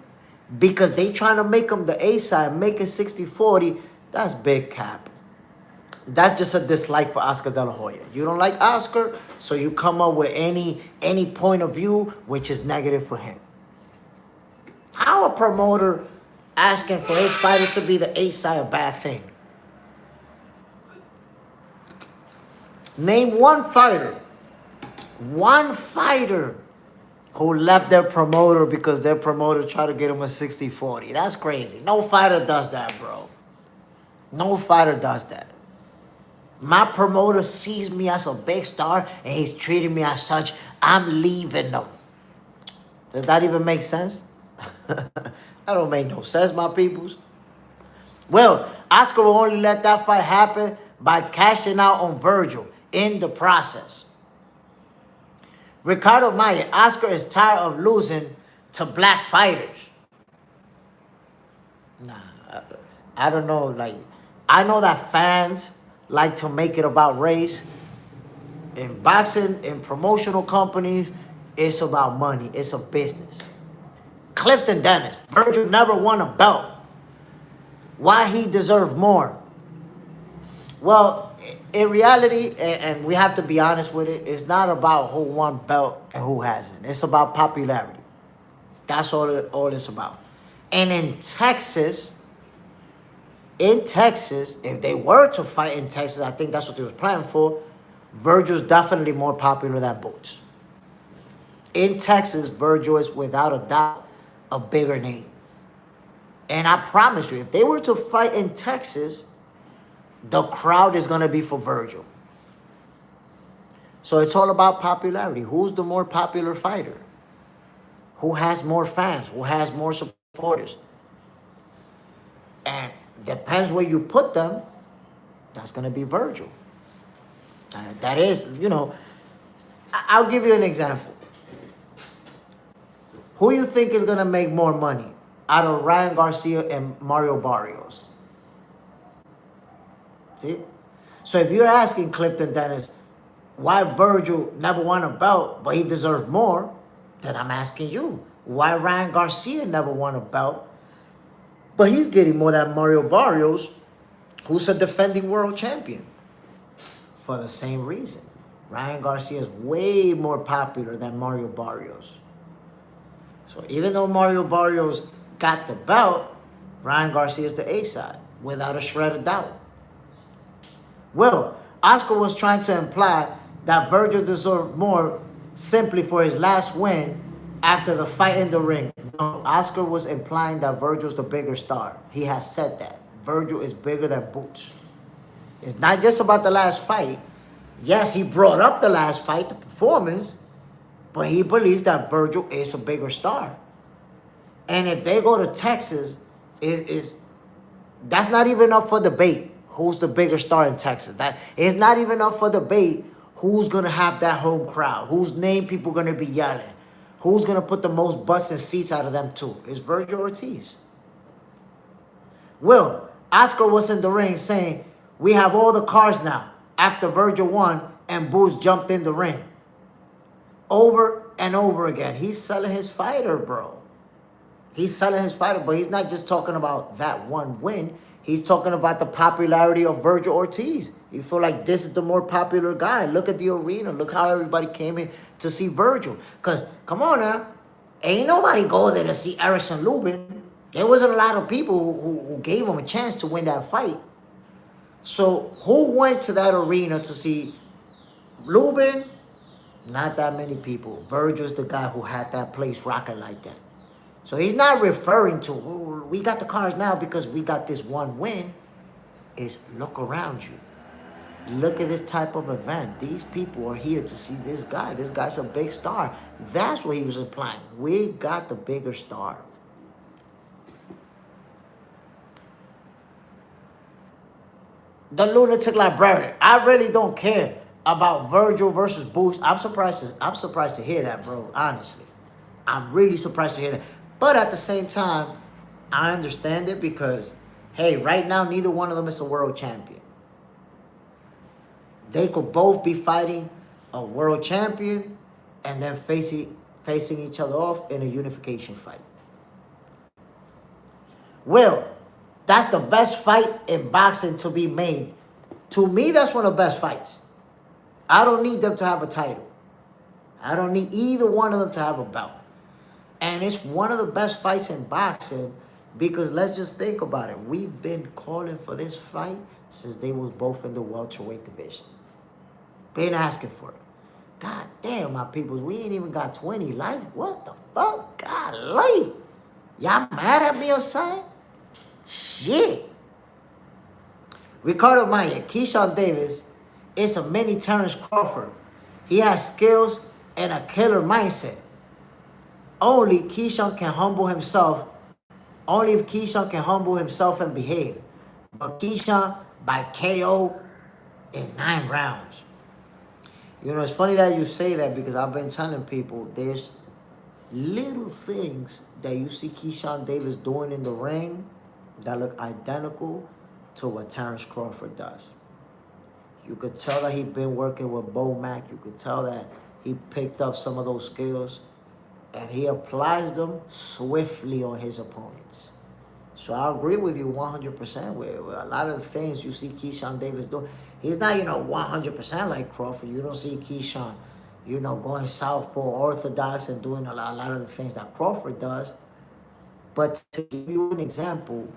because they trying to make him the A side, make it 60-40, that's big cap. That's just a dislike for Oscar De La Hoya. You don't like Oscar, so you come up with any point of view which is negative for him. How a promoter asking for his fighter to be the A side a bad thing? Name one fighter who left their promoter because their promoter tried to get him a 60-40. That's crazy. No fighter does that, bro. No fighter does that. My promoter sees me as a big star and he's treating me as such. I'm leaving them. Does that even make sense? That don't make no sense, my peoples. Well, Oscar will only let that fight happen by cashing out on Virgil in the process. Ricardo Maia, Oscar is tired of losing to black fighters. Nah, I don't know. Like, I know that fans like to make it about race. In boxing, in promotional companies, it's about money. It's a business. Clifton Dennis, Virgil never won a belt. Why he deserved more? Well, in reality, and we have to be honest with it, it's not about who won belt and who hasn't. It's about popularity. That's all it's about. And in Texas, if they were to fight in Texas, I think that's what they were planning for, Virgil's definitely more popular than Boots. In Texas, Virgil is without a doubt a bigger name. And I promise you, if they were to fight in Texas, the crowd is going to be for Virgil. So it's all about popularity. Who's the more popular fighter? Who has more fans? Who has more supporters? And depends where you put them, that's going to be Virgil. That is, you know, I'll give you an example. Who you think is going to make more money out of Ryan Garcia and Mario Barrios? See? So if you're asking Clifton Dennis why Virgil never won a belt, but he deserved more, then I'm asking you, why Ryan Garcia never won a belt, but he's getting more than Mario Barrios, who's a defending world champion? For the same reason. Ryan Garcia is way more popular than Mario Barrios. So even though Mario Barrios got the belt, Ryan Garcia is the A side, without a shred of doubt. Well, Oscar was trying to imply that Virgil deserved more simply for his last win after the fight in the ring. No, Oscar was implying that Virgil's the bigger star. He has said that. Virgil is bigger than Boots. It's not just about the last fight. Yes, he brought up the last fight, the performance, but he believes that Virgil is a bigger star. And if they go to Texas, that's not even up for debate. Who's the bigger star in Texas? That is not even up for debate. Who's gonna have that home crowd? Whose name people gonna be yelling? Who's gonna put the most butts and seats out of them too? It's Virgil Ortiz. Well, Oscar was in the ring saying, "We have all the cars now." After Virgil won and Boots jumped in the ring, over and over again, he's selling his fighter, bro. He's selling his fighter, but he's not just talking about that one win. He's talking about the popularity of Virgil Ortiz. You feel like this is the more popular guy. Look at the arena. Look how everybody came in to see Virgil. Because, come on now, ain't nobody go there to see Erickson Lubin. There wasn't a lot of people who gave him a chance to win that fight. So, who went to that arena to see Lubin? Not that many people. Virgil's the guy who had that place rocking like that. So he's not referring to, oh, we got the cars now because we got this one win. It's look around you. Look at this type of event. These people are here to see this guy. This guy's a big star. That's what he was implying. We got the bigger star. The lunatic librarian. I really don't care about Virgil versus Boots. I'm surprised to hear that, bro. Honestly, I'm really surprised to hear that. But at the same time, I understand it because, hey, right now, neither one of them is a world champion. They could both be fighting a world champion and then facing each other off in a unification fight. Well, that's the best fight in boxing to be made. To me, that's one of the best fights. I don't need them to have a title. I don't need either one of them to have a belt. And it's one of the best fights in boxing because let's just think about it. We've been calling for this fight since they was both in the welterweight division. Been asking for it. God damn, my people, we ain't even got 20 life. What the fuck? Golly. Y'all mad at me or something? Shit. Ricardo Maya, Keyshawn Davis is a mini Terrence Crawford. He has skills and a killer mindset. Only Keyshawn can humble himself. Only if Keyshawn can humble himself and behave. But Keyshawn by KO in 9 rounds. You know, it's funny that you say that because I've been telling people there's little things that you see Keyshawn Davis doing in the ring that look identical to what Terrence Crawford does. You could tell that he's been working with Bo Mack. You could tell that he picked up some of those skills and he applies them swiftly on his opponents. So I agree with you 100% with a lot of the things you see Keyshawn Davis doing. He's not, 100% like Crawford. You don't see Keyshawn, going southpaw orthodox and doing a lot of the things that Crawford does. But to give you an example,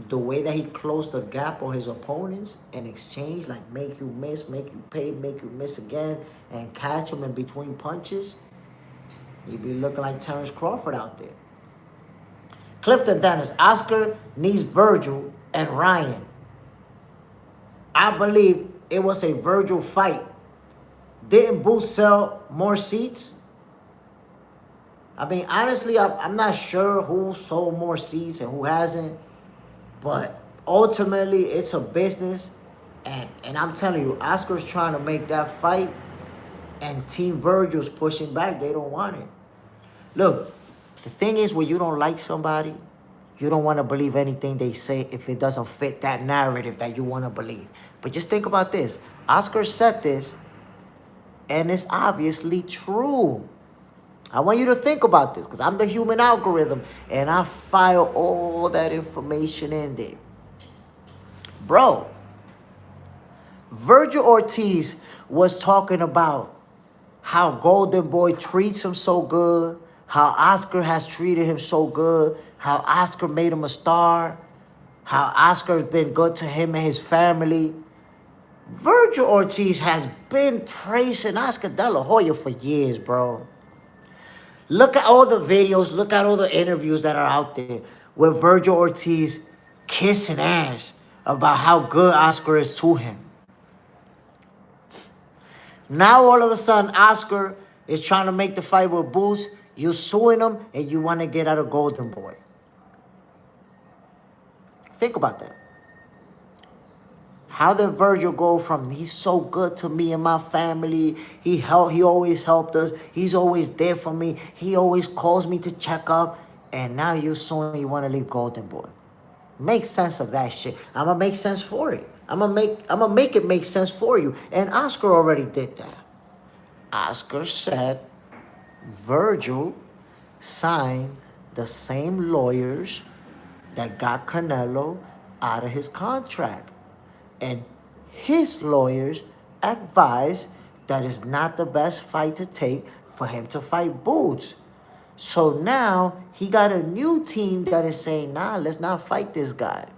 the way that he closed the gap on his opponents in exchange, like make you miss, make you pay, make you miss again, and catch him in between punches, he'd be looking like Terrence Crawford out there. Clifton Dennis, Oscar needs Virgil and Ryan. I believe it was a Virgil fight. Didn't Boots sell more seats? I mean, honestly, I'm not sure who sold more seats and who hasn't. But ultimately, it's a business. And I'm telling you, Oscar's trying to make that fight. And Team Virgil's pushing back. They don't want it. Look, the thing is, when you don't like somebody, you don't want to believe anything they say if it doesn't fit that narrative that you want to believe. But just think about this. Oscar said this, and it's obviously true. I want you to think about this because I'm the human algorithm, and I file all that information in there. Bro, Virgil Ortiz was talking about how Golden Boy treats him so good, how Oscar has treated him so good, how Oscar made him a star, how Oscar's been good to him and his family. Virgil Ortiz has been praising Oscar De La Hoya for years, bro. Look at all the videos, look at all the interviews that are out there where Virgil Ortiz kissing ass about how good Oscar is to him. Now all of a sudden, Oscar is trying to make the fight with Boots. You suing him and you want to get out of Golden Boy. Think about that. How did Virgil go from he's so good to me and my family, he always helped us, he's always there for me, he always calls me to check up, and now you soon you want to leave Golden Boy? Make sense of that shit. I'm gonna make sense for it. I'm gonna make it make sense for you. And Oscar already did that. Oscar said Virgil signed the same lawyers that got Canelo out of his contract. And his lawyers advised that it's not the best fight to take for him to fight Boots. So now he got a new team that is saying, nah, let's not fight this guy.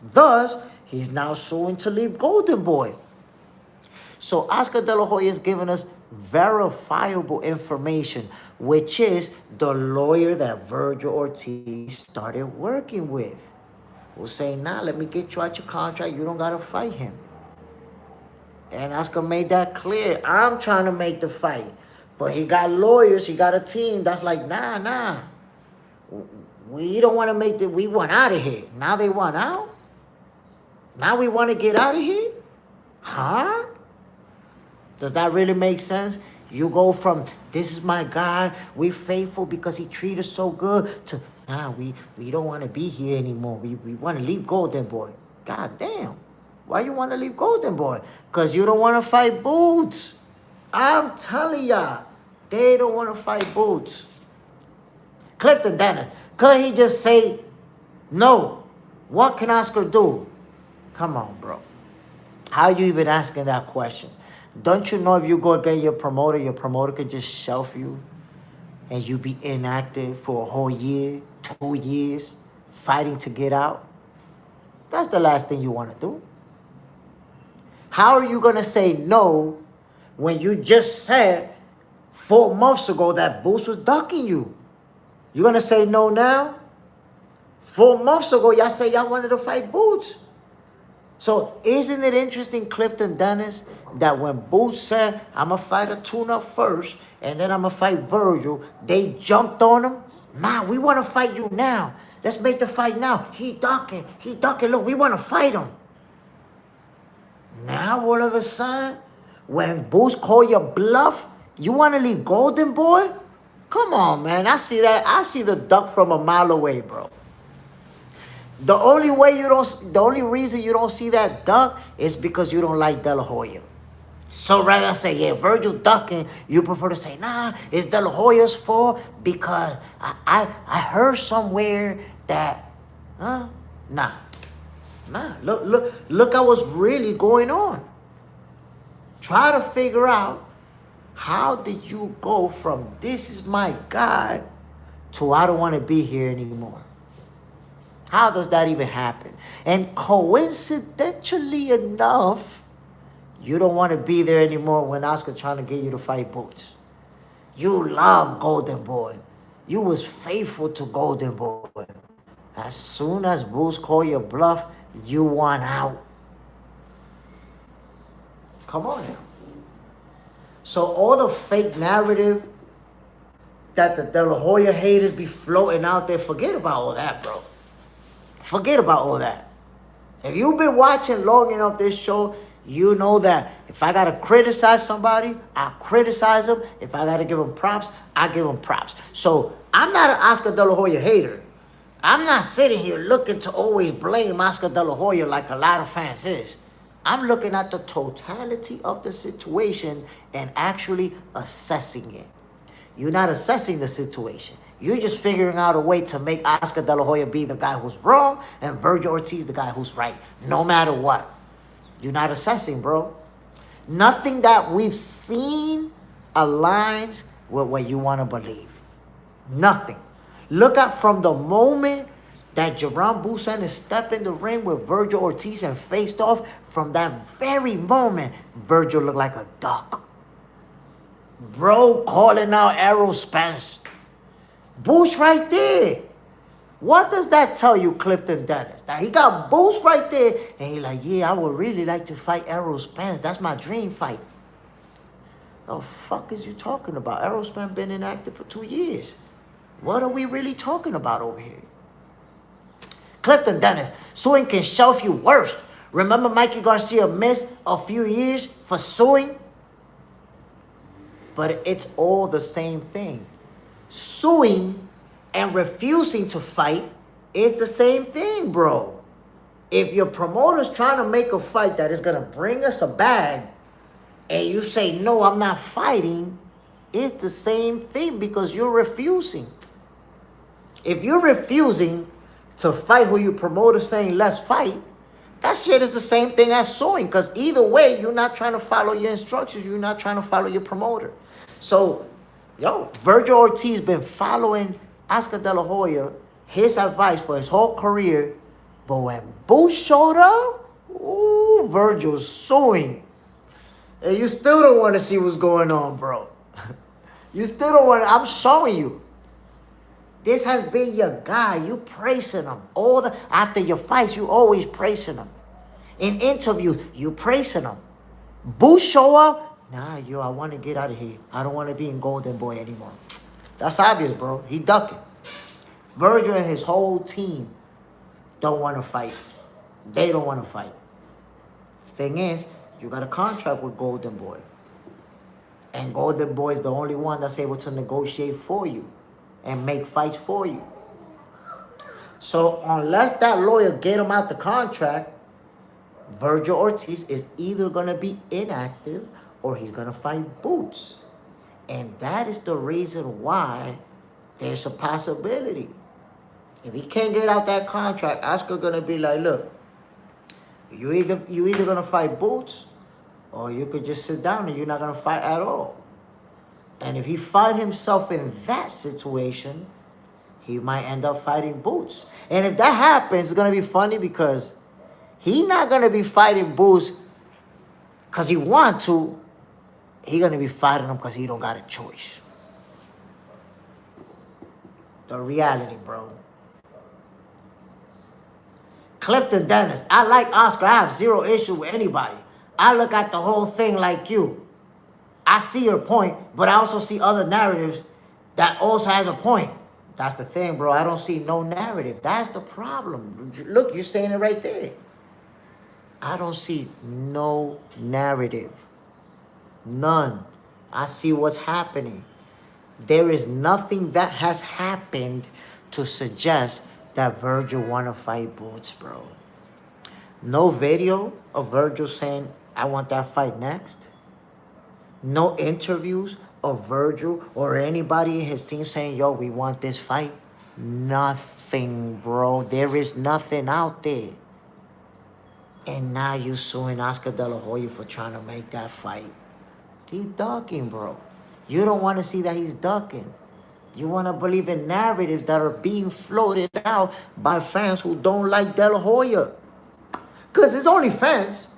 Thus, he's now suing to leave Golden Boy. So Oscar De La Hoya is giving us verifiable information, which is the lawyer that Virgil Ortiz started working with. Will say, nah, let me get you out your contract. You don't got to fight him. And Oscar made that clear. I'm trying to make the fight. But he got lawyers. He got a team that's like, nah. We don't want to make the... We want out of here. Now they want out? Now we want to get out of here? Huh? Does that really make sense? You go from, this is my guy, we faithful because he treated us so good, to, nah, we don't want to be here anymore. We want to leave Golden Boy. God damn. Why you want to leave Golden Boy? Because you don't want to fight Boots. I'm telling y'all, they don't want to fight Boots. Clifton Dennis, could he just say no? What can Oscar do? Come on, bro. How are you even asking that question? Don't you know if you go against your promoter could just shelf you and you be inactive for a whole year, 2 years, fighting to get out? That's the last thing you want to do. How are you going to say no when you just said 4 months ago that Boots was ducking you? You're going to say no now? 4 months ago, y'all say y'all wanted to fight Boots. So isn't it interesting, Clifton Dennis, that when Boots said, I'm going to fight a tune-up first, and then I'm going to fight Virgil, they jumped on him? Man, we want to fight you now. Let's make the fight now. He ducking. Look, we want to fight him. Now, all of a sudden, when Boots call your bluff, you want to leave Golden Boy? Come on, man. I see that. I see the duck from a mile away, bro. The only reason you don't see that duck is because you don't like De La Hoya. So rather than say, yeah, Virgil ducking, you prefer to say, nah, it's De La Hoya's fault because I heard somewhere that, nah. Look at what's really going on. Try to figure out, how did you go from this is my guy to I don't want to be here anymore? How does that even happen? And coincidentally enough, you don't want to be there anymore when Oscar's trying to get you to fight Boots. You love Golden Boy. You was faithful to Golden Boy. As soon as Boots call your bluff, you want out. Come on now. So all the fake narrative that the De La Hoya haters be floating out there, forget about all that, bro. Forget about all that. If you've been watching long enough this show, you know that if I got to criticize somebody, I criticize them. If I got to give them props, I give them props. So I'm not an Oscar De La Hoya hater. I'm not sitting here looking to always blame Oscar De La Hoya like a lot of fans is. I'm looking at the totality of the situation and actually assessing it. You're not assessing the situation. You're just figuring out a way to make Oscar De La Hoya be the guy who's wrong and Virgil Ortiz the guy who's right, no matter what. You're not assessing, bro. Nothing that we've seen aligns with what you want to believe. Nothing. Look at from the moment that Jerome Boots Ennis stepped in the ring with Virgil Ortiz and faced off, from that very moment, Virgil looked like a duck. Bro, calling out Errol Spence. Boots right there. What does that tell you, Clifton Dennis? That he got Boots right there, and he like, yeah, I would really like to fight Errol Spence. That's my dream fight. The fuck is you talking about? Errol Spence been inactive for 2 years. What are we really talking about over here? Clifton Dennis, suing can shelf you worse. Remember Mikey Garcia missed a few years for suing? But it's all the same thing. Suing and refusing to fight is the same thing, bro. If your promoter's trying to make a fight that is going to bring us a bag, and you say, no, I'm not fighting, it's the same thing because you're refusing. If you're refusing to fight who your promoter saying, let's fight, that shit is the same thing as suing, because either way, you're not trying to follow your instructions. You're not trying to follow your promoter. So, Virgil Ortiz been following Oscar De La Hoya, his advice for his whole career, but when Boots showed up, ooh, Virgil's suing. And you still don't want to see what's going on, bro. You still don't want to. I'm showing you. This has been your guy. You praising him. After your fights, you always praising him. In interviews, you praising him. Boots show up. Nah, I want to get out of here. I don't want to be in Golden Boy anymore. That's obvious, bro. He ducking. Virgil and his whole team don't want to fight. They don't want to fight. Thing is, you got a contract with Golden Boy. And Golden Boy is the only one that's able to negotiate for you and make fights for you. So unless that lawyer get him out the contract, Virgil Ortiz is either going to be inactive or he's going to fight Boots. And that is the reason why there's a possibility. If he can't get out that contract, Oscar going to be like, look, you either going to fight Boots or you could just sit down and you're not going to fight at all. And if he find himself in that situation, he might end up fighting Boots. And if that happens, it's going to be funny because he's not going to be fighting Boots because he wants to. He's going to be fighting him because he don't got a choice. The reality, bro. Clifton Dennis. I like Oscar. I have zero issue with anybody. I look at the whole thing like you. I see your point, but I also see other narratives that also has a point. That's the thing, bro. I don't see no narrative. That's the problem. Look, you're saying it right there. I don't see no narrative. None. I see what's happening. There is nothing that has happened to suggest that Virgil want to fight Boots, bro. No video of Virgil saying, I want that fight next. No interviews of Virgil or anybody in his team saying, yo, we want this fight. Nothing, bro. There is nothing out there. And now you're suing Oscar De La Hoya for trying to make that fight. He's ducking, bro. You don't want to see that he's ducking. You want to believe in narratives that are being floated out by fans who don't like De La Hoya. Because it's only fans.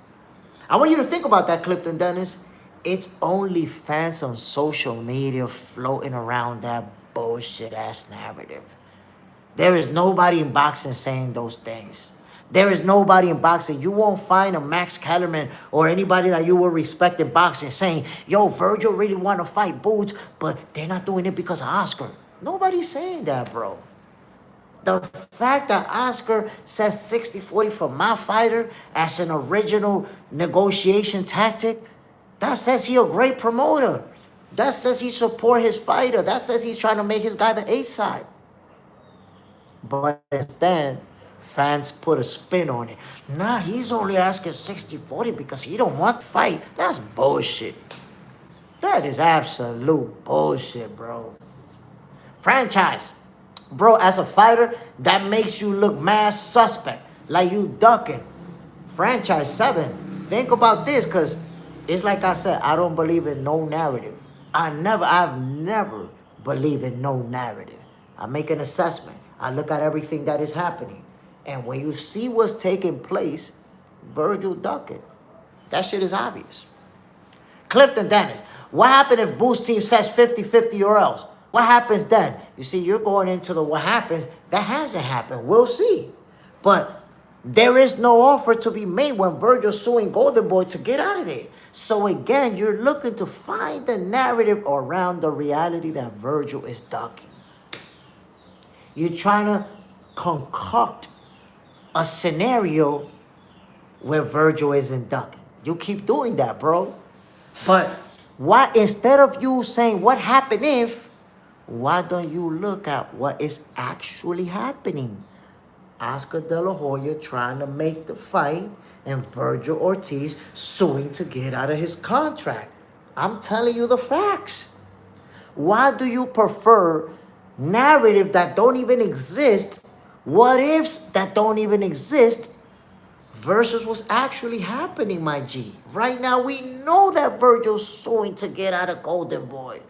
I want you to think about that, Clifton Dennis. It's only fans on social media floating around that bullshit-ass narrative. There is nobody in boxing saying those things. There is nobody in boxing. You won't find a Max Kellerman or anybody that you will respect in boxing saying, yo, Virgil really want to fight Boots, but they're not doing it because of Oscar. Nobody's saying that, bro. The fact that Oscar says 60-40 for my fighter as an original negotiation tactic, that says he's a great promoter. That says he support his fighter. That says he's trying to make his guy the 8 side. But instead, fans put a spin on it. Nah, he's only asking 60-40 because he don't want to fight. That's bullshit. That is absolute bullshit, bro. Franchise. Bro, as a fighter, that makes you look mad suspect. Like you ducking. Franchise 7. Think about this, because it's like I said, I don't believe in no narrative. I've never believed in no narrative. I make an assessment. I look at everything that is happening. And when you see what's taking place, Virgil ducking. That shit is obvious. Clifton Dennis. What happened if Boost team says 50-50 or else? What happens then? You see, you're going into the what happens. That hasn't happened. We'll see. But there is no offer to be made when Virgil's suing Golden Boy to get out of there. So again, you're looking to find the narrative around the reality that Virgil is ducking. You're trying to concoct a scenario where Virgil isn't ducking. You keep doing that, bro. But why, instead of you saying what happened if, why don't you look at what is actually happening? Oscar De La Hoya trying to make the fight and Virgil Ortiz suing to get out of his contract. I'm telling you the facts. Why do you prefer narrative that don't even exist, what ifs that don't even exist, versus what's actually happening, my G? Right now, we know that Virgil's suing to get out of Golden Boy.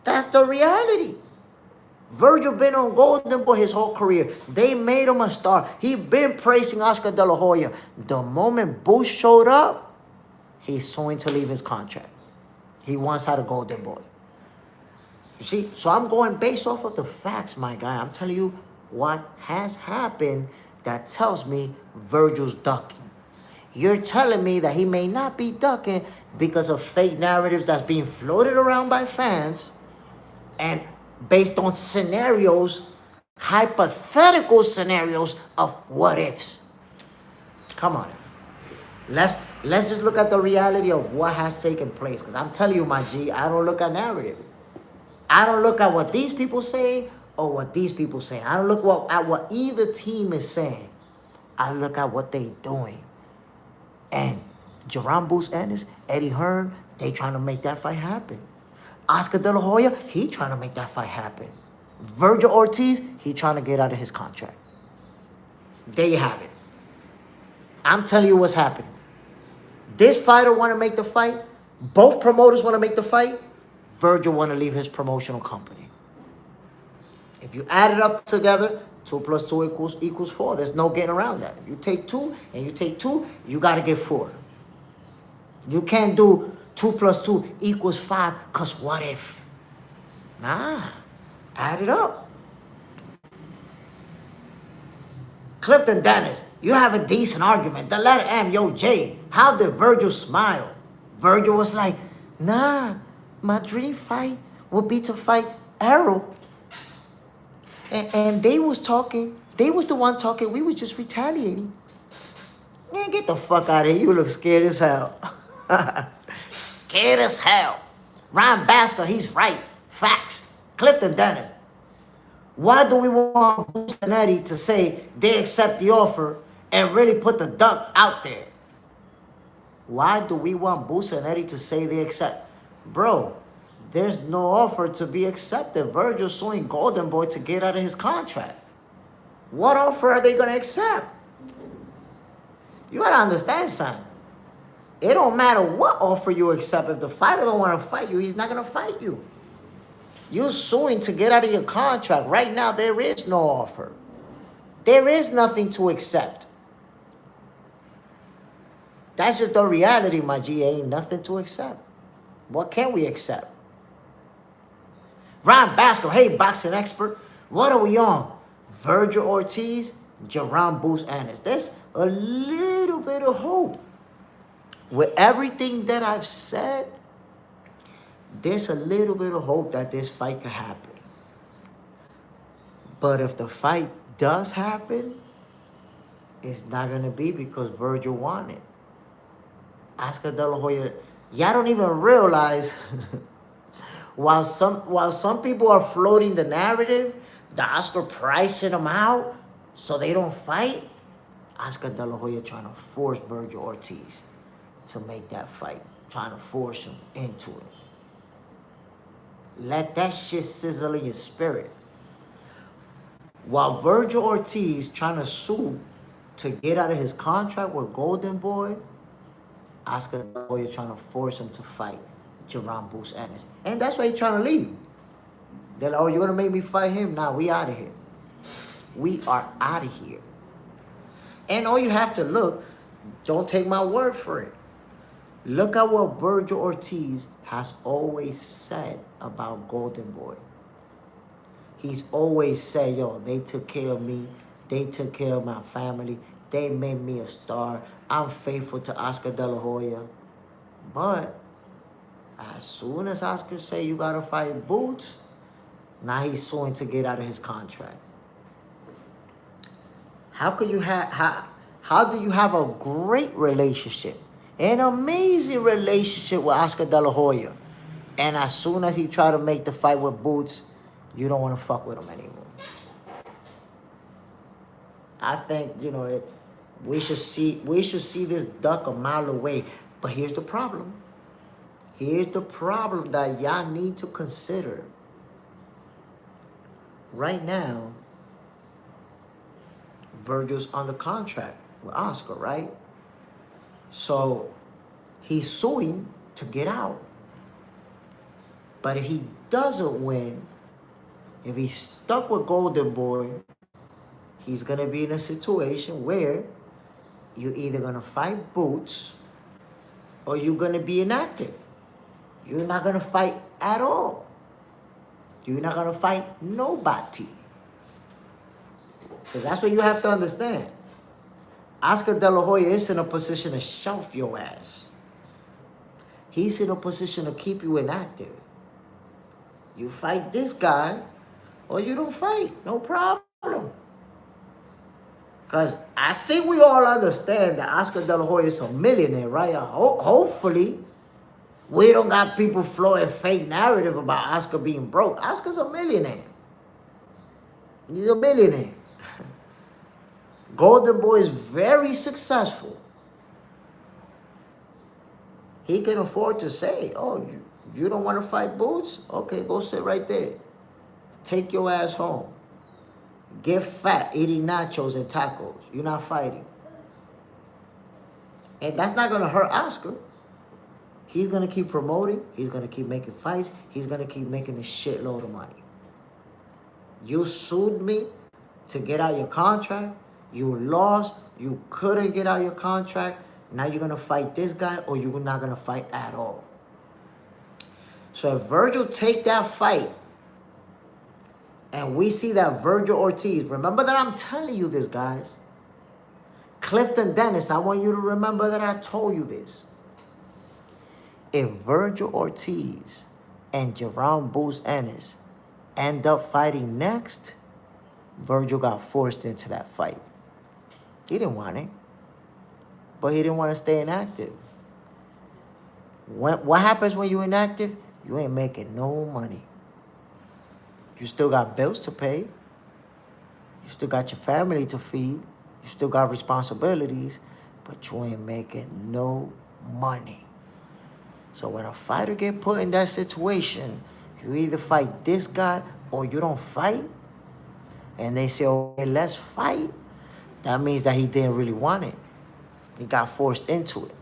That's the reality. Virgil been on Golden Boy his whole career. They made him a star. He been praising Oscar De La Hoya. The moment Boost showed up, he's suing to leave his contract. He wants out of Golden Boy. You see? So I'm going based off of the facts, my guy. I'm telling you what has happened that tells me Virgil's ducking. You're telling me that he may not be ducking because of fake narratives that's being floated around by fans and based on scenarios, hypothetical scenarios of what ifs. Come on. Let's just look at the reality of what has taken place. Because I'm telling you, my G, I don't look at narrative. I don't look at what these people say or what these people say. I don't look at what either team is saying. I look at what they're doing. And Jerron Boost Ennis, Eddie Hearn, they trying to make that fight happen. Oscar De La Hoya, he trying to make that fight happen. Virgil Ortiz, he trying to get out of his contract. There you have it. I'm telling you what's happening. This fighter want to make the fight. Both promoters want to make the fight. Virgil want to leave his promotional company. If you add it up together, 2 + 2 equals 4. There's no getting around that. If you take 2 and you take 2, you got to get 4. You can't do 2 + 2 equals 5 because what if? Nah. Add it up. Clifton Dennis, you have a decent argument. The letter M, yo, Jay, how did Virgil smile? Virgil was like, nah, my dream fight would be to fight Errol. And they was talking, they was the one talking, we was just retaliating. Man, get the fuck out of here. You look scared as hell. Scared as hell. Ryan Basker, he's right. Facts. Clifton Dennis. Why do we want Boost and Eddie to say they accept the offer and really put the duck out there? Why do we want Boost and Eddie to say they accept? Bro, there's no offer to be accepted. Virgil's suing Golden Boy to get out of his contract. What offer are they going to accept? You got to understand something. It don't matter what offer you accept. If the fighter don't want to fight you, he's not going to fight you. You're suing to get out of your contract. Right now, there is no offer. There is nothing to accept. That's just the reality, my G. Ain't nothing to accept. What can we accept? Ryan Basker, hey, boxing expert. What are we on? Virgil Ortiz, Jerron Boost Ennis. There's a little bit of hope. With everything that I've said, there's a little bit of hope that this fight could happen. But if the fight does happen, it's not going to be because Virgil won it. Oscar De La Hoya, y'all don't even realize while some people are floating the narrative, the Oscar pricing them out so they don't fight, Oscar De La Hoya trying to force Virgil Ortiz to make that fight, trying to force him into it. Let that shit sizzle in your spirit. While Virgil Ortiz trying to sue to get out of his contract with Golden Boy, Oscar De La Hoya trying to force him to fight Jerron Boost Ennis. And that's why he's trying to leave. They're like, oh, you're gonna make me fight him? Nah, we out of here. We are out of here. And all you have to look, don't take my word for it. Look at what Virgil Ortiz has always said about Golden Boy. He's always said, yo, they took care of me. They took care of my family. They made me a star. I'm faithful to Oscar De La Hoya. But as soon as Oscar say you gotta fight Boots, now he's suing to get out of his contract. How could you have how do you have a great relationship, an amazing relationship with Oscar De La Hoya, and as soon as he try to make the fight with Boots, you don't want to fuck with him anymore? I think, you know, we should see this duck a mile away. But here's the problem. Here's the problem that y'all need to consider. Right now, Virgil's under contract with Oscar, right? So he's suing to get out. But if he doesn't win, if he's stuck with Golden Boy, he's gonna be in a situation where you're either gonna fight Boots or you're gonna be inactive. You're not gonna fight at all. You're not gonna fight nobody. Because that's what you have to understand. Oscar De La Hoya is in a position to shelf your ass. He's in a position to keep you inactive. You fight this guy or you don't fight. No problem. Because I think we all understand that Oscar De La Hoya is a millionaire, right? Hopefully, we don't got people floating fake narrative about Oscar being broke. Oscar's a millionaire. He's a millionaire. Golden Boy is very successful. He can afford to say, oh, you don't want to fight Boots? Okay, go sit right there. Take your ass home. Get fat eating nachos and tacos. You're not fighting. And that's not going to hurt Oscar. He's going to keep promoting. He's going to keep making fights. He's going to keep making a shitload of money. You sued me to get out your contract. You lost. You couldn't get out your contract. Now you're going to fight this guy or you're not going to fight at all. So if Virgil take that fight and we see that Virgil Ortiz, remember that I'm telling you this, guys. Clifton Dennis, I want you to remember that I told you this. If Virgil Ortiz and Jerome Boots Ennis end up fighting next, Virgil got forced into that fight. He didn't want it, but he didn't want to stay inactive. What happens when you're inactive? You ain't making no money. You still got bills to pay. You still got your family to feed. You still got responsibilities, but you ain't making no money. So when a fighter get put in that situation, you either fight this guy or you don't fight. And they say, okay, let's fight. That means that he didn't really want it. He got forced into it.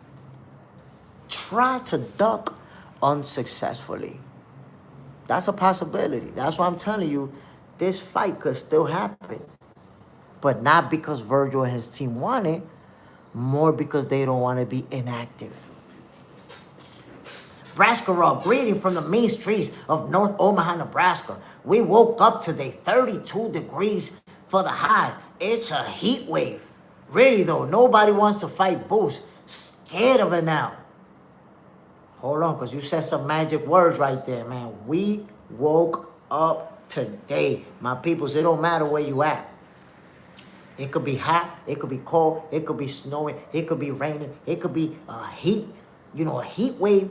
Try to duck unsuccessfully. That's a possibility. That's why I'm telling you, this fight could still happen. But not because Virgil and his team want it, more because they don't want to be inactive. Nebraska Raw, greeting from the mean streets of North Omaha, Nebraska. We woke up today, 32 degrees for the high. It's a heat wave. Really though, nobody wants to fight Boots. Scared of it now. Hold on, because you said some magic words right there, man. We woke up today. My peoples, it don't matter where you at. It could be hot, it could be cold, it could be snowing, it could be raining, it could be a heat wave.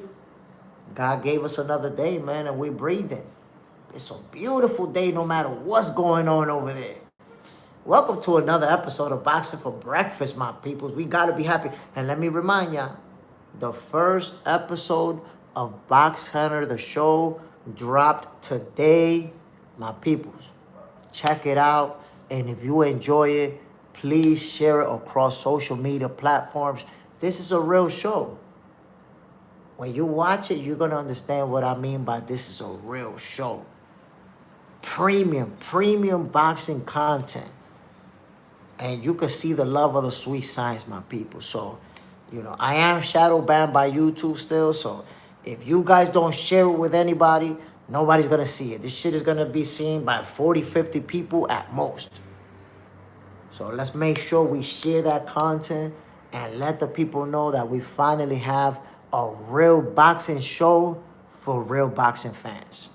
God gave us another day, man, and we're breathing. It's a beautiful day no matter what's going on over there. Welcome to another episode of Boxing for Breakfast, my peoples. We got to be happy. And let me remind y'all, the first episode of Box Center, the show, dropped today, my peoples. Check it out. And if you enjoy it, please share it across social media platforms. This is a real show. When you watch it, you're going to understand what I mean by this is a real show. premium boxing content. And you can see the love of the sweet science, my people. So, you know, I am shadow banned by YouTube still. So if you guys don't share it with anybody, nobody's going to see it. This shit is going to be seen by 40, 50 people at most. So let's make sure we share that content and let the people know that we finally have a real boxing show for real boxing fans.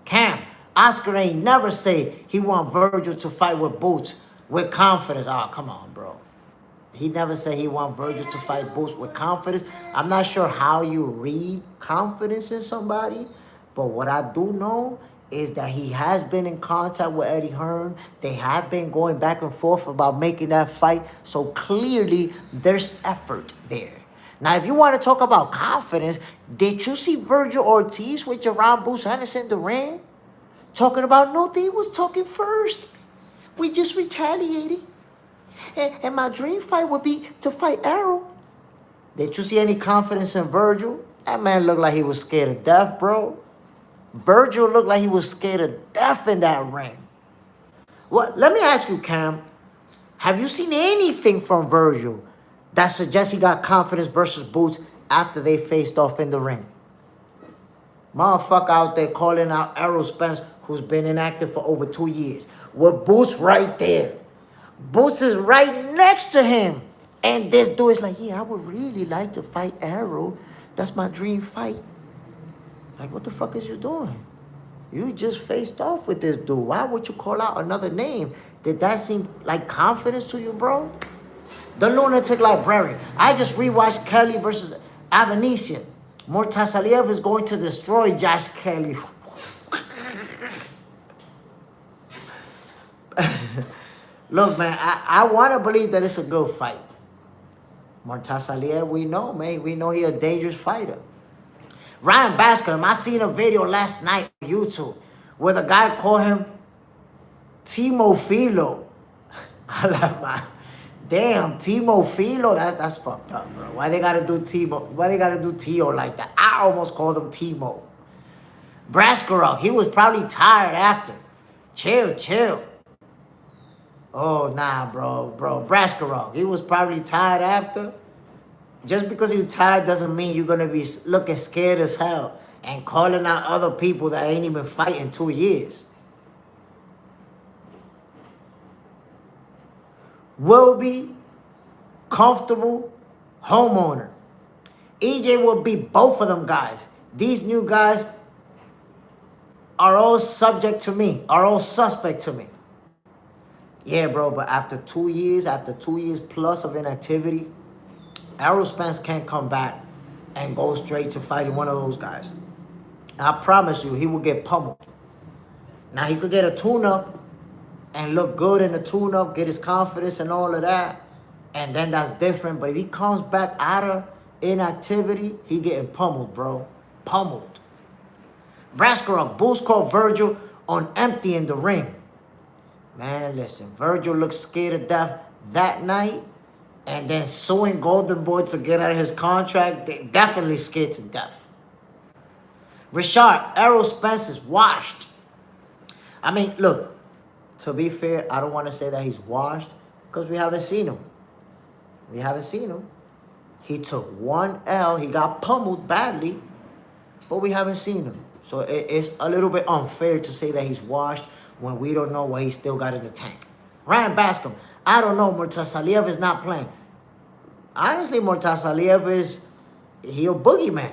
Cam, Oscar ain't never say he want Virgil to fight with Boots with confidence. Oh, come on, bro. He never said he want Virgil to fight Boots with confidence. I'm not sure how you read confidence in somebody, but what I do know is that he has been in contact with Eddie Hearn. They have been going back and forth about making that fight. So clearly, there's effort there. Now, if you want to talk about confidence, did you see Virgil Ortiz with Jerron Boots Henderson in the ring? Talking about, no, they was talking first. We just retaliated. And my dream fight would be to fight Arrow. Did you see any confidence in Virgil? That man looked like he was scared of death, bro. Virgil looked like he was scared of death in that ring. Well, let me ask you, Cam. Have you seen anything from Virgil that suggests he got confidence versus Boots after they faced off in the ring? Motherfucker out there calling out Errol Spence, who's been inactive for over 2 years. With Boots right there. Boots is right next to him. And this dude is like, yeah, I would really like to fight Arrow. That's my dream fight. Like, what the fuck is you doing? You just faced off with this dude. Why would you call out another name? Did that seem like confidence to you, bro? The Lunatic Librarian. I just rewatched Kelly versus Avanesian. Mortasaliev is going to destroy Josh Kelly. Look, man, I want to believe that it's a good fight. Mortasaliev, we know, man. We know he's a dangerous fighter. Ryan Bascom, I seen a video last night on YouTube where the guy called him Timo Filo. I laugh, man. Damn, Timo Filo, that's fucked up, bro. Why they gotta do Timo? Why they gotta do Tio like that? I almost called him Timo. Braskarov, he was probably tired after. Chill. Oh, nah, bro. Braskarov, he was probably tired after. Just because you're tired doesn't mean you're gonna be looking scared as hell and calling out other people that ain't even fighting 2 years. Will be comfortable homeowner. EJ will beat both of them guys. These new guys are all subject to me, are all suspect to me. Yeah, bro, but after 2 years plus of inactivity, Errol Spence can't come back and go straight to fighting one of those guys. I promise you, he will get pummeled. Now, he could get a tune-up and look good in the tune-up, get his confidence and all of that, and then that's different. But if he comes back out of inactivity, he getting pummeled, bro. Pummeled. Braskarov, Bulls called Virgil on empty in the ring. Man, listen, Virgil looked scared to death that night, and then suing Golden Boy to get out of his contract, they definitely scared to death. Richard, Errol Spence is washed. I mean, look, to be fair, I don't want to say that he's washed because we haven't seen him. We haven't seen him. He took 1 L. He got pummeled badly, but we haven't seen him. So it's a little bit unfair to say that he's washed when we don't know what he still got in the tank. Ryan Bascom, I don't know. Mortasaliev is not playing. Honestly, Mortasaliev is, he a boogeyman.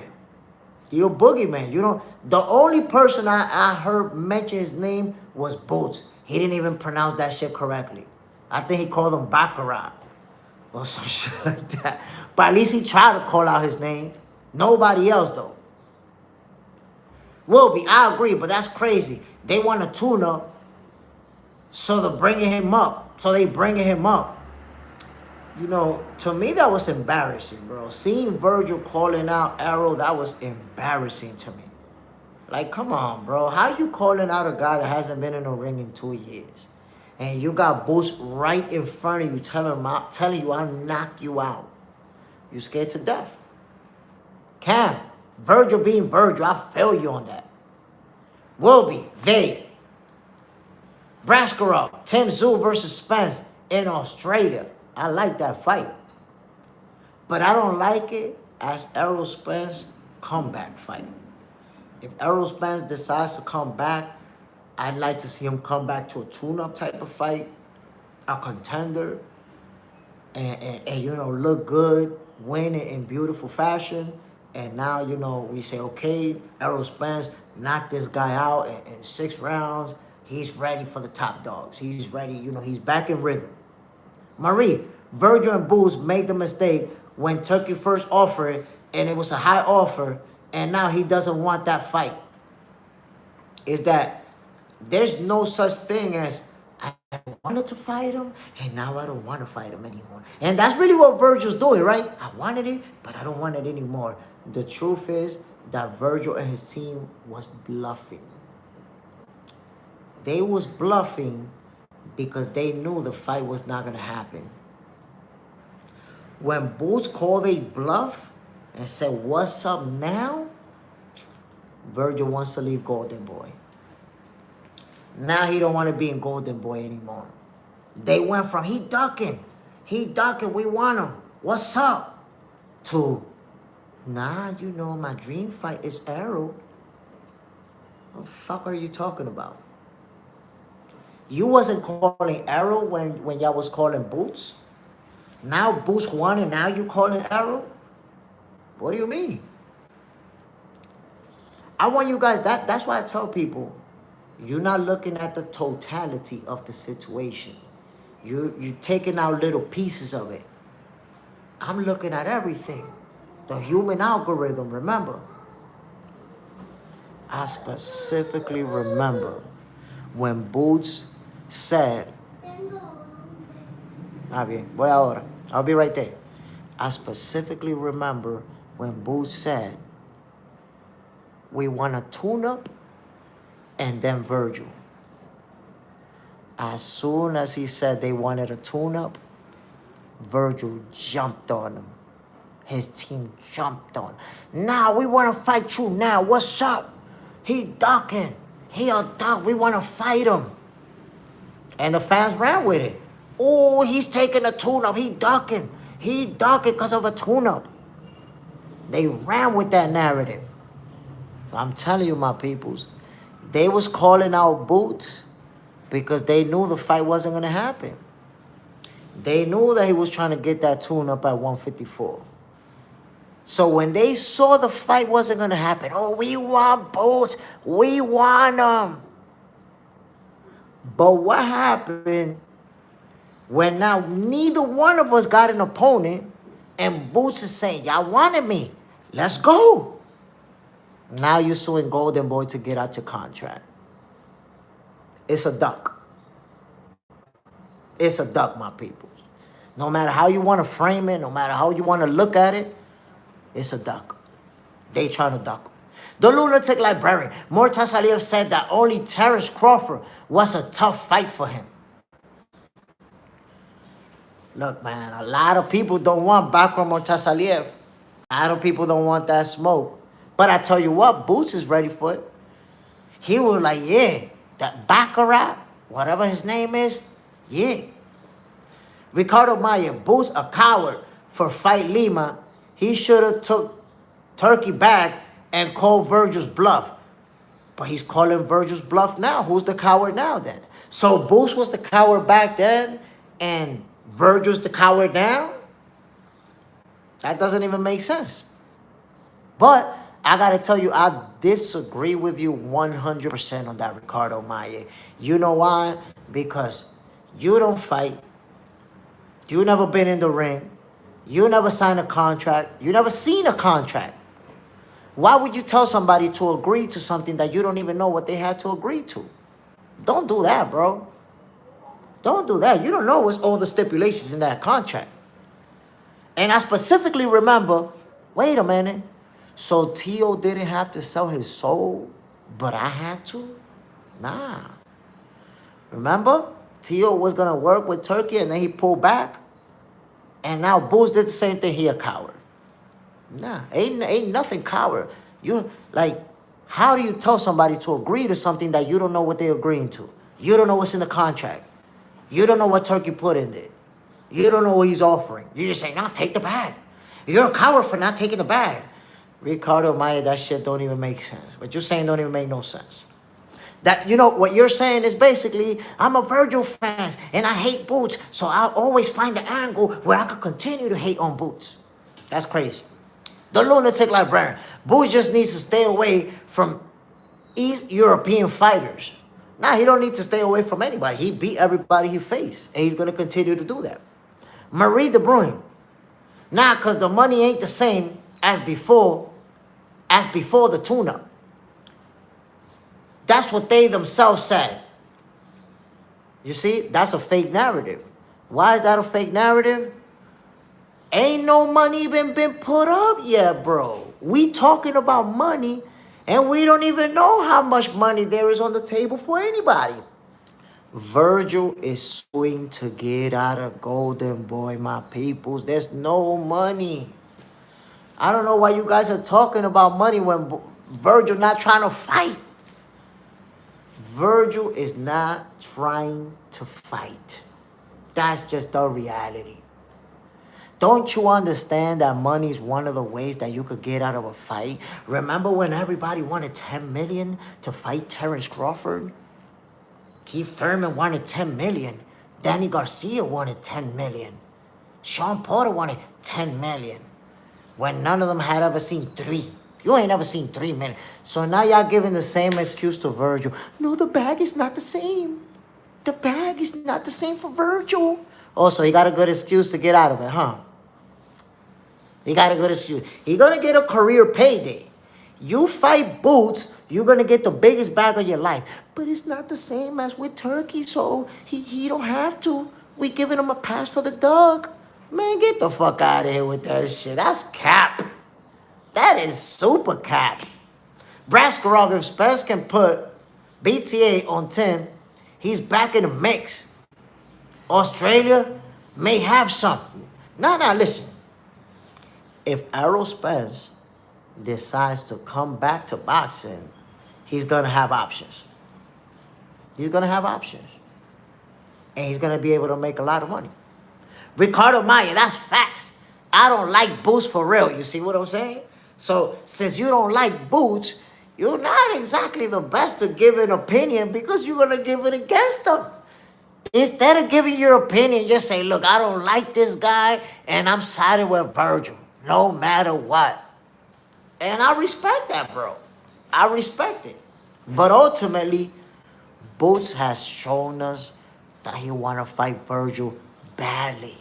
He a boogeyman. You know, the only person I heard mention his name was Boots. He didn't even pronounce that shit correctly. I think he called him Baccarat or some shit like that. But at least he tried to call out his name. Nobody else, though. Wilby, I agree, but that's crazy. They want a tune-up, so they're bringing him up. You know, to me, that was embarrassing, bro. Seeing Virgil calling out Arrow, that was embarrassing to me. Like, come on, bro. How you calling out a guy that hasn't been in a ring in 2 years? And you got Boots right in front of you telling you I'll knock you out. You scared to death. Cam, Virgil being Virgil, I feel you on that. Will be, Braskarov, Tim Tszyu versus Spence in Australia. I like that fight. But I don't like it as Errol Spence comeback fight. If Errol Spence decides to come back, I'd like to see him come back to a tune-up type of fight, a contender, and you know, look good, win it in beautiful fashion. And now, you know, we say, okay, Errol Spence knocked this guy out in 6 rounds. He's ready for the top dogs. He's ready, you know, he's back in rhythm. Marie, Virgil and Boots made the mistake when Turkey first offered, and it was a high offer, and now he doesn't want that fight. Is that there's no such thing as I wanted to fight him, and now I don't want to fight him anymore. And that's really what Virgil's doing, right? I wanted it, but I don't want it anymore. The truth is that Virgil and his team was bluffing. They was bluffing because they knew the fight was not going to happen. When Boots called a bluff and said, what's up now? Virgil wants to leave Golden Boy. Now he don't want to be in Golden Boy anymore. They went from he ducking, we want him, what's up? To, nah, you know, my dream fight is Errol. What the fuck are you talking about? You wasn't calling Errol when y'all was calling Boots? Now Boots won and now you calling Errol? What do you mean? I want you guys, that's why I tell people, you're not looking at the totality of the situation. You're taking out little pieces of it. I'm looking at everything. The human algorithm, remember. I specifically remember when Boots said, voy ahora. I'll be right there. I specifically remember when Boots said, we want a tune-up and then Virgil. As soon as he said they wanted a tune-up, Virgil jumped on him. His team jumped on. Now we want to fight you now. What's up? He ducking. He a duck. We want to fight him. And the fans ran with it. Oh, he's taking a tune-up. He ducking. He ducking because of a tune-up. They ran with that narrative. I'm telling you, my peoples, they was calling out Boots because they knew the fight wasn't going to happen. They knew that he was trying to get that tune-up at 154. So when they saw the fight wasn't going to happen, oh, we want Boots. We want him. But what happened when now neither one of us got an opponent and Boots is saying, y'all wanted me. Let's go. Now you're suing Golden Boy to get out your contract. It's a duck. It's a duck, my people. No matter how you want to frame it, no matter how you want to look at it, it's a duck. They trying to duck. The lunatic librarian, Murtaza Aliyev, said that only Terrence Crawford was a tough fight for him. Look, man, a lot of people don't want Bakram Murtaza Aliyev. A lot of people don't want that smoke. But I tell you what, Boots is ready for it. He was like, yeah, that Baccarat, whatever his name is, yeah. Ricardo Mayer, Boots a coward for Fight Lima. He should have took Turkey back and called Virgil's bluff. But he's calling Virgil's bluff now. Who's the coward now then? So Boots was the coward back then and Virgil's the coward now? That doesn't even make sense. But I got to tell you, I disagree with you 100% on that, Ricardo Mayer. You know why? Because you don't fight. You never been in the ring. You never signed a contract. You never seen a contract. Why would you tell somebody to agree to something that you don't even know what they had to agree to? Don't do that, bro. Don't do that. You don't know what's all the stipulations in that contract. And I specifically remember, wait a minute. So Tio didn't have to sell his soul, but I had to? Nah. Remember? Tio was going to work with Turkey and then he pulled back. And now Boots did the same thing. He a coward. Nah, ain't nothing coward. You, like, how do you tell somebody to agree to something that you don't know what they're agreeing to? You don't know what's in the contract. You don't know what Turkey put in there. You don't know what he's offering. You just say, no, take the bag. You're a coward for not taking the bag. Ricardo Maya, that shit don't even make sense. What you're saying don't even make no sense. That, you know, what you're saying is basically, I'm a Virgil fan and I hate Boots, so I'll always find the angle where I could continue to hate on Boots. That's crazy. The lunatic librarian. Boots just needs to stay away from East European fighters. Nah, he don't need to stay away from anybody. He beat everybody he faced, and he's going to continue to do that. Marie De Bruyne. Nah, because the money ain't the same as before the tune-up. That's what they themselves said. You see, that's a fake narrative. Why is that a fake narrative? Ain't no money even been put up yet, bro. We talking about money, and we don't even know how much money there is on the table for anybody. Virgil is suing to get out of Golden Boy, my peoples. There's no money. I don't know why you guys are talking about money when Virgil not trying to fight. Virgil is not trying to fight. That's just the reality. Don't you understand that money is one of the ways that you could get out of a fight? Remember when everybody wanted $10 million to fight Terrence Crawford? Keith Thurman wanted $10 million. Danny Garcia wanted $10 million. Sean Porter wanted $10 million. When none of them had ever seen 3. You ain't never seen 3 million. So now y'all giving the same excuse to Virgil. No, the bag is not the same. The bag is not the same for Virgil. Oh, so he got a good excuse to get out of it, huh? He got a good excuse. He gonna get a career payday. You fight Boots, you're gonna get the biggest bag of your life. But it's not the same as with Turkey, so he don't have to. We giving him a pass for the dog. Man, get the fuck out of here with that shit. That's cap. That is super cap. Braskarov, if Spence can put BTA on 10, he's back in the mix. Australia may have something. Nah, listen. If Errol Spence decides to come back to boxing, he's going to have options. He's going to have options. And he's going to be able to make a lot of money. Ricardo Maya, that's facts. I don't like Boots for real. You see what I'm saying? So, since you don't like Boots, you're not exactly the best to give an opinion because you're going to give it against them. Instead of giving your opinion, just say, look, I don't like this guy, and I'm siding with Virgil, no matter what. And I respect that, bro. I respect it. But ultimately, Boots has shown us that he want to fight Virgil badly.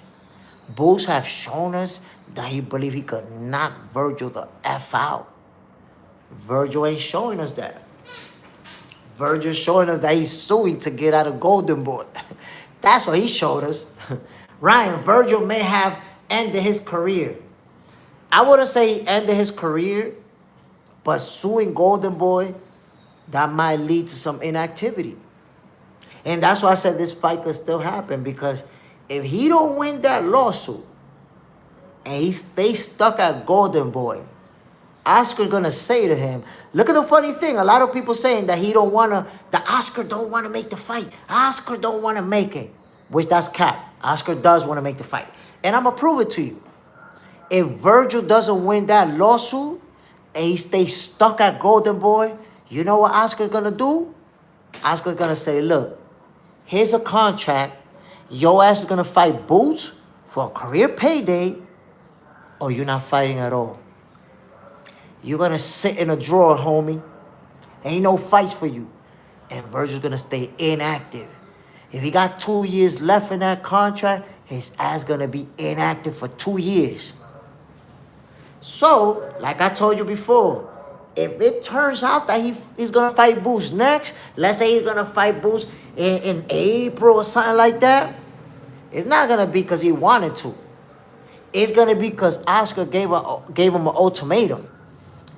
Boots have shown us that he believe he could knock Virgil the F out. Virgil ain't showing us that. Virgil's showing us that he's suing to get out of Golden Boy. That's what he showed us. Ryan, Virgil may have ended his career. I wouldn't say he ended his career, but suing Golden Boy, that might lead to some inactivity. And that's why I said this fight could still happen, because if he don't win that lawsuit and he stays stuck at Golden Boy, Oscar's going to say to him, look at the funny thing. A lot of people saying that that Oscar don't want to make the fight. Oscar don't want to make it, which that's cap. Oscar does want to make the fight. And I'm going to prove it to you. If Virgil doesn't win that lawsuit and he stays stuck at Golden Boy, you know what Oscar's going to do? Oscar's going to say, look, here's a contract. Your ass is going to fight Boots for a career payday, or you're not fighting at all. You're going to sit in a drawer, homie. Ain't no fights for you. And Virgil's going to stay inactive. If he got 2 years left in that contract, his ass going to be inactive for 2 years. So, like I told you before, if it turns out that he's going to fight Boots next, let's say he's going to fight Boots in April or something like that, it's not going to be because he wanted to. It's going to be because Oscar gave him an ultimatum.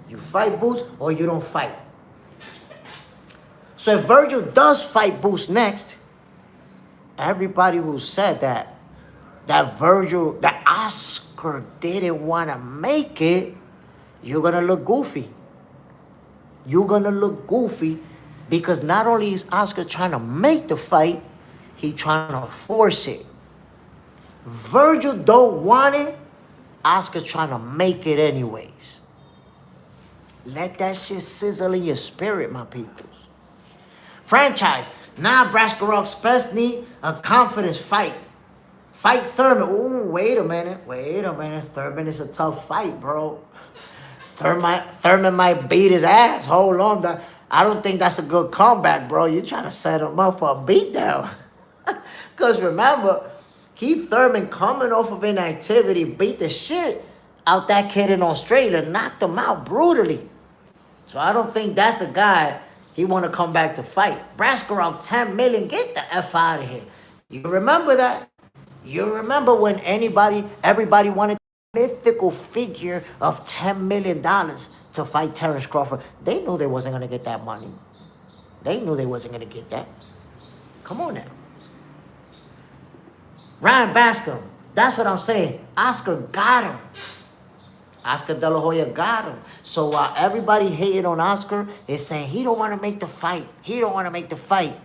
You fight Boots or you don't fight. So if Virgil does fight Boots next, everybody who said that Oscar didn't want to make it, you're going to look goofy. You're going to look goofy Because not only is Oscar trying to make the fight, he trying to force it. Virgil don't want it. Oscar trying to make it anyways. Let that shit sizzle in your spirit, my peoples. Franchise. Now Braskarov Spence need a confidence fight. Fight Thurman. Ooh, wait a minute. Thurman is a tough fight, bro. Thurman might beat his ass. Hold on. I don't think that's a good comeback, bro. You're trying to set him up for a beatdown. Because remember, Keith Thurman coming off of inactivity, beat the shit out that kid in Australia, knocked him out brutally. So I don't think that's the guy he want to come back to fight. Braskarov, 10 million, get the F out of here. You remember that? You remember when everybody wanted a mythical figure of $10 million to fight Terrence Crawford. They knew they wasn't going to get that money. They knew they wasn't going to get that. Come on now. Ryan Bascom, that's what I'm saying. Oscar got him. Oscar De La Hoya got him. So while everybody hating on Oscar is saying he don't want to make the fight. He don't want to make the fight.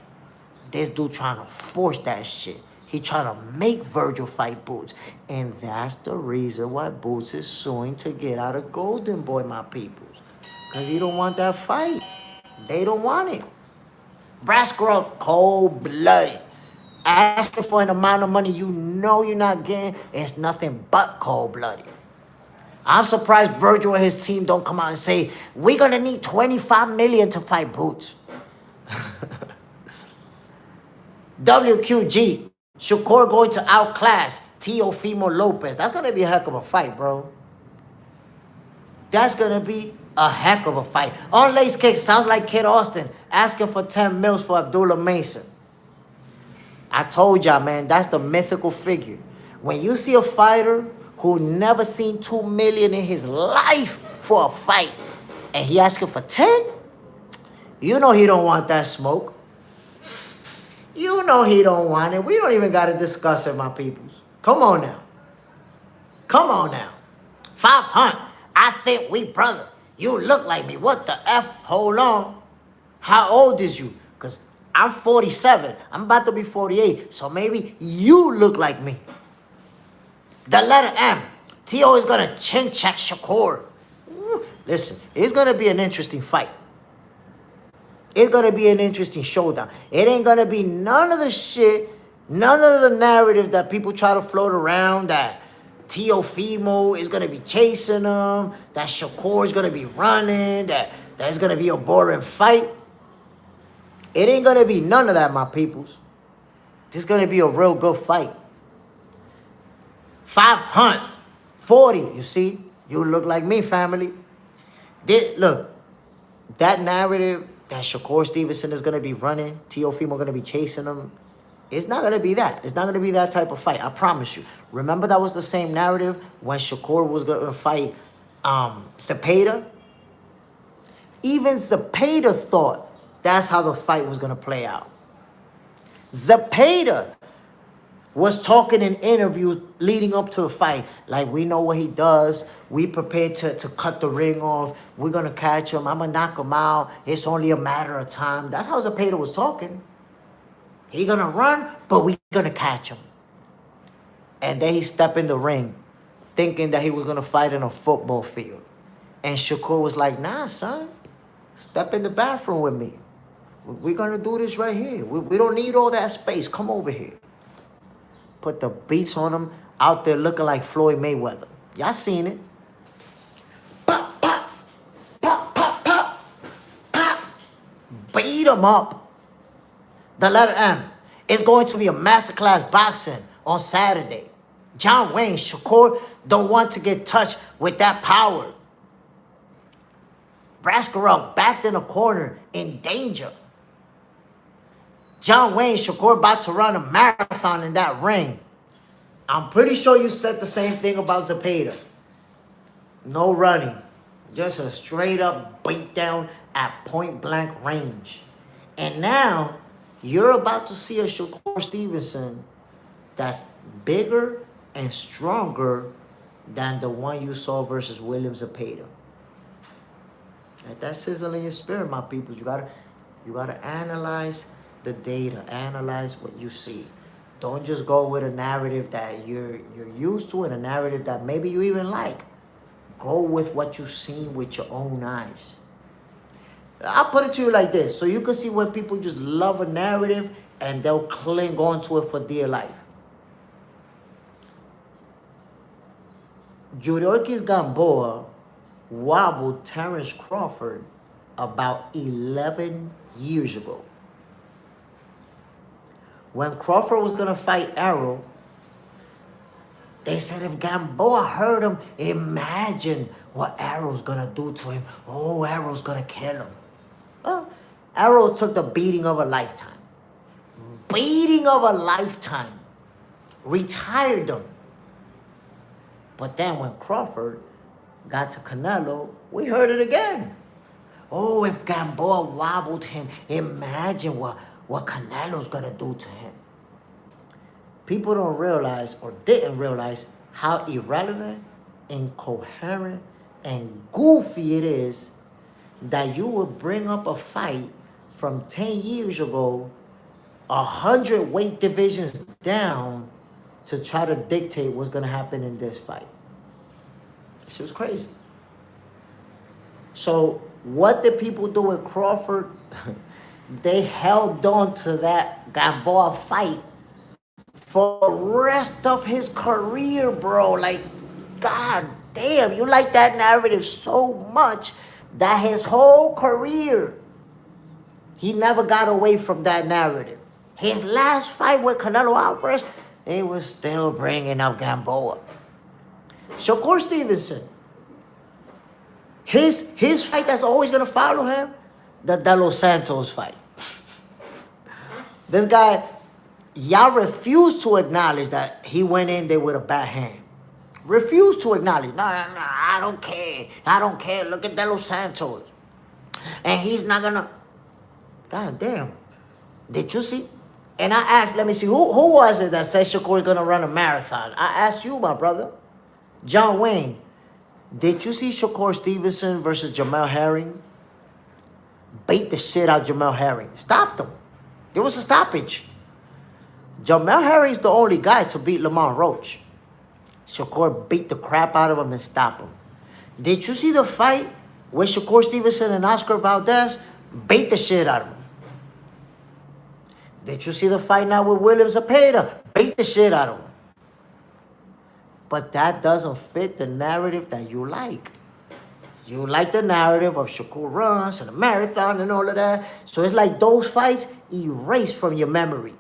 This dude trying to force that shit. He trying to make Virgil fight Boots. And that's the reason why Boots is suing to get out of Golden Boy, my peoples. Because he don't want that fight. They don't want it. Braskarov cold-blooded. Asking for an amount of money you know you're not getting. It's nothing but cold-blooded. I'm surprised Virgil and his team don't come out and say, we're going to need $25 million to fight Boots. WQG. Shakur going to outclass Teofimo Lopez. That's going to be a heck of a fight, bro. That's going to be a heck of a fight. On lace kick, sounds like Kid Austin asking for 10 mils for Abdullah Mason. I told y'all, man, that's the mythical figure. When you see a fighter who never seen $2 million in his life for a fight, and he asking for 10, you know he don't want that smoke. You know he don't want it. We don't even got to discuss it, my peoples. Come on now. Come on now. 500. I think we brother. You look like me. What the F? Hold on. How old is you? Because I'm 47. I'm about to be 48. So maybe you look like me. The letter M. T.O. is going to chin check Shakur. Listen, it's going to be an interesting fight. It's going to be an interesting showdown. It ain't going to be none of the shit, none of the narrative that people try to float around that Teofimo is going to be chasing him, that Shakur is going to be running, that it's going to be a boring fight. It ain't going to be none of that, my peoples. It's going to be a real good fight. 500, 40, you see? You look like me, family. Look, that narrative that Shakur Stevenson is going to be running, Teofimo going to be chasing him, it's not going to be that. It's not going to be that type of fight, I promise you. Remember that was the same narrative when Shakur was going to fight Zepeda? Even Zepeda thought that's how the fight was going to play out. Zepeda was talking in interviews leading up to the fight. Like, we know what he does. We prepared to cut the ring off. We're going to catch him. I'm going to knock him out. It's only a matter of time. That's how Zepeda was talking. He going to run, but we going to catch him. And then he stepped in the ring thinking that he was going to fight in a football field. And Shakur was like, nah, son. Step in the bathroom with me. We're going to do this right here. We don't need all that space. Come over here. Put the beats on him out there looking like Floyd Mayweather. Y'all seen it. Pop, pop, pop, pop, pop, pop. Beat him up. The letter M. It's going to be a masterclass boxing on Saturday. John Wayne, Shakur don't want to get touched with that power. Braskarov backed in a corner in danger. John Wayne, Shakur about to run a marathon in that ring. I'm pretty sure you said the same thing about Zepeda. No running. Just a straight up beatdown at point blank range. And now, you're about to see a Shakur Stevenson that's bigger and stronger than the one you saw versus William Zepeda. Let that sizzle in your spirit, my people. You gotta analyze the data, analyze what you see. Don't just go with a narrative that you're used to and a narrative that maybe you even like. Go with what you've seen with your own eyes. I'll put it to you like this, so you can see when people just love a narrative and they'll cling on to it for dear life. Yuriorkis Gamboa wobbled Terrence Crawford about 11 years ago. When Crawford was gonna fight Errol, they said if Gamboa hurt him, imagine what Errol's gonna do to him. Oh, Errol's gonna kill him. Well, Errol took the beating of a lifetime. Beating of a lifetime. Retired him. But then when Crawford got to Canelo, we heard it again. Oh, if Gamboa wobbled him, imagine what Canelo's gonna do to him. People don't realize or didn't realize how irrelevant, incoherent, and goofy it is that you would bring up a fight from 10 years ago, 100 weight divisions down, to try to dictate what's gonna happen in this fight. This was crazy. So what did people do with Crawford? They held on to that Gamboa fight for the rest of his career, bro. Like, god damn, you like that narrative so much that his whole career, he never got away from that narrative. His last fight with Canelo Alvarez, they was still bringing up Gamboa. Shakur Stevenson, his fight that's always gonna follow him, the De Los Santos fight. This guy, y'all refuse to acknowledge that he went in there with a bad hand. Refuse to acknowledge. No, I don't care. I don't care. Look at De Los Santos. And he's not gonna. God damn. Did you see? And I asked, let me see, who was it that said Shakur is gonna run a marathon? I asked you, my brother. John Wayne, did you see Shakur Stevenson versus Jamel Herring? Beat the shit out of Jamel Herring. Stopped him. There was a stoppage. Jamel Herring's the only guy to beat Lamont Roach. Shakur beat the crap out of him and stopped him. Did you see the fight where Shakur Stevenson and Oscar Valdez beat the shit out of him? Did you see the fight now with William Zepeda? Beat the shit out of him. But that doesn't fit the narrative that you like. You like the narrative of Shakur runs and a marathon and all of that. So it's like those fights erased from your memory.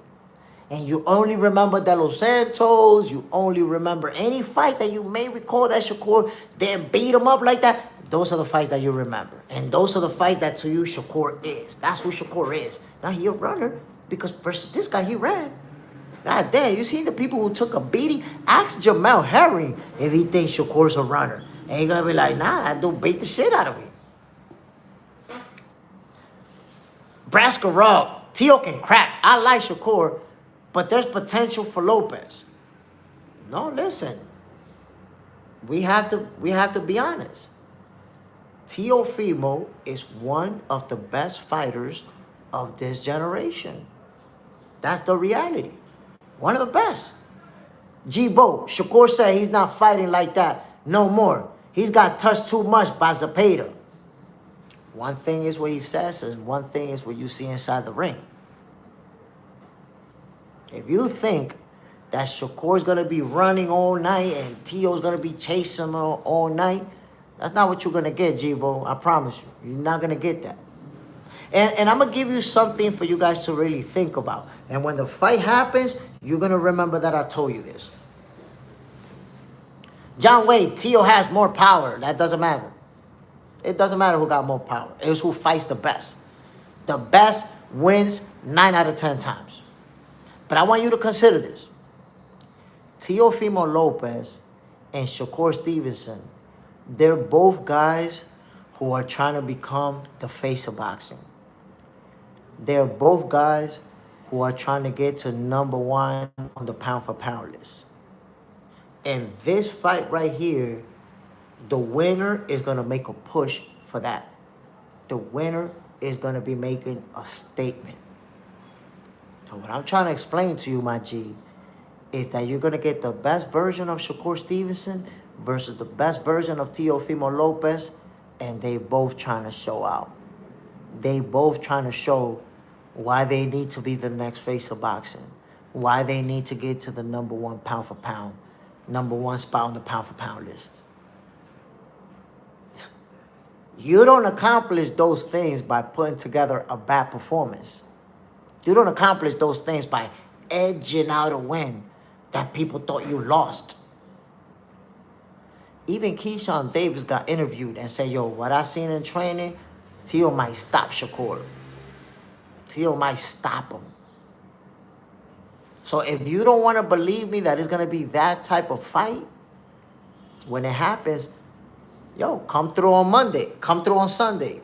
And you only remember De Los Santos. You only remember any fight that you may recall that Shakur didn't beat him up like that. Those are the fights that you remember. And those are the fights that to you Shakur is. That's who Shakur is. Now he a runner because versus this guy, he ran. God damn, you seen the people who took a beating? Ask Jamel Herring if he thinks Shakur's a runner. And he's gonna be like, nah, that dude beat the shit out of me. Braska Raw, Tio can crack. I like Shakur, but there's potential for Lopez. No, listen. We have to be honest. Teofimo is one of the best fighters of this generation. That's the reality. One of the best. G-Bo, Shakur said he's not fighting like that no more. He's got touched too much by Zepeda. One thing is what he says, and one thing is what you see inside the ring. If you think that Shakur's going to be running all night and Tio's going to be chasing him all night, that's not what you're going to get, G-Bo. I promise you. You're not going to get that. And I'm going to give you something for you guys to really think about. And when the fight happens, you're going to remember that I told you this. John Wayne, Tio has more power. That doesn't matter. It doesn't matter who got more power. It's who fights the best. The best wins 9 out of 10 times. But I want you to consider this. Teofimo Lopez and Shakur Stevenson, they're both guys who are trying to become the face of boxing. They're both guys who are trying to get to #1 on the pound-for-pound list. And this fight right here, the winner is going to make a push for that. The winner is going to be making a statement. So what I'm trying to explain to you, my G, is that you're going to get the best version of Shakur Stevenson versus the best version of Teofimo Lopez, and they both trying to show out. They both trying to show why they need to be the next face of boxing, why they need to get to the #1 pound for pound, #1 spot on the pound for pound list. You don't accomplish those things by putting together a bad performance. You don't accomplish those things by edging out a win that people thought you lost. Even Keyshawn Davis got interviewed and said, yo, what I seen in training, Tio might stop Shakur. Tio might stop him. So if you don't want to believe me that it's going to be that type of fight, when it happens, yo, come through on Monday. Come through on Sunday.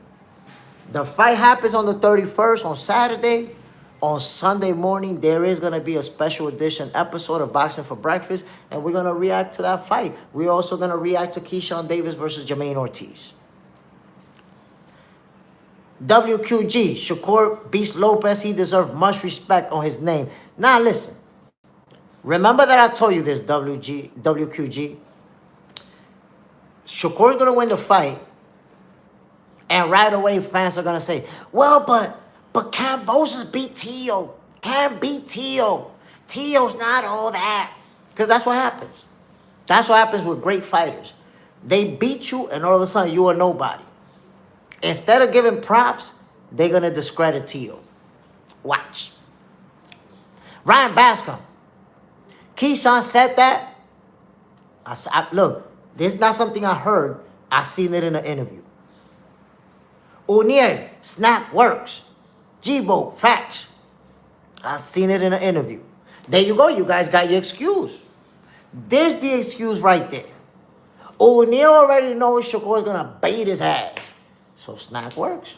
The fight happens on the 31st on Saturday. On Sunday morning, there is going to be a special edition episode of Boxing for Breakfast, and we're going to react to that fight. We're also going to react to Keyshawn Davis versus Jermaine Ortiz. WQG, Shakur Beast Lopez, he deserved much respect on his name. Now listen, remember that I told you this, WQG. Shakur's going to win the fight, and right away fans are going to say, well, but Kambosos beat Tio. Cam beat Tio. Tio's not all that. Because that's what happens. That's what happens with great fighters. They beat you, and all of a sudden, you are nobody. Instead of giving props, they're going to discredit Tio. Watch. Ryan Bascom. Keyshawn said that. Look, this is not something I heard. I seen it in an interview. O'Neal, snap works. Jibo, facts. I seen it in an interview. There you go. You guys got your excuse. There's the excuse right there. O'Neal already knows Shakur's going to bait his ass. So snap works.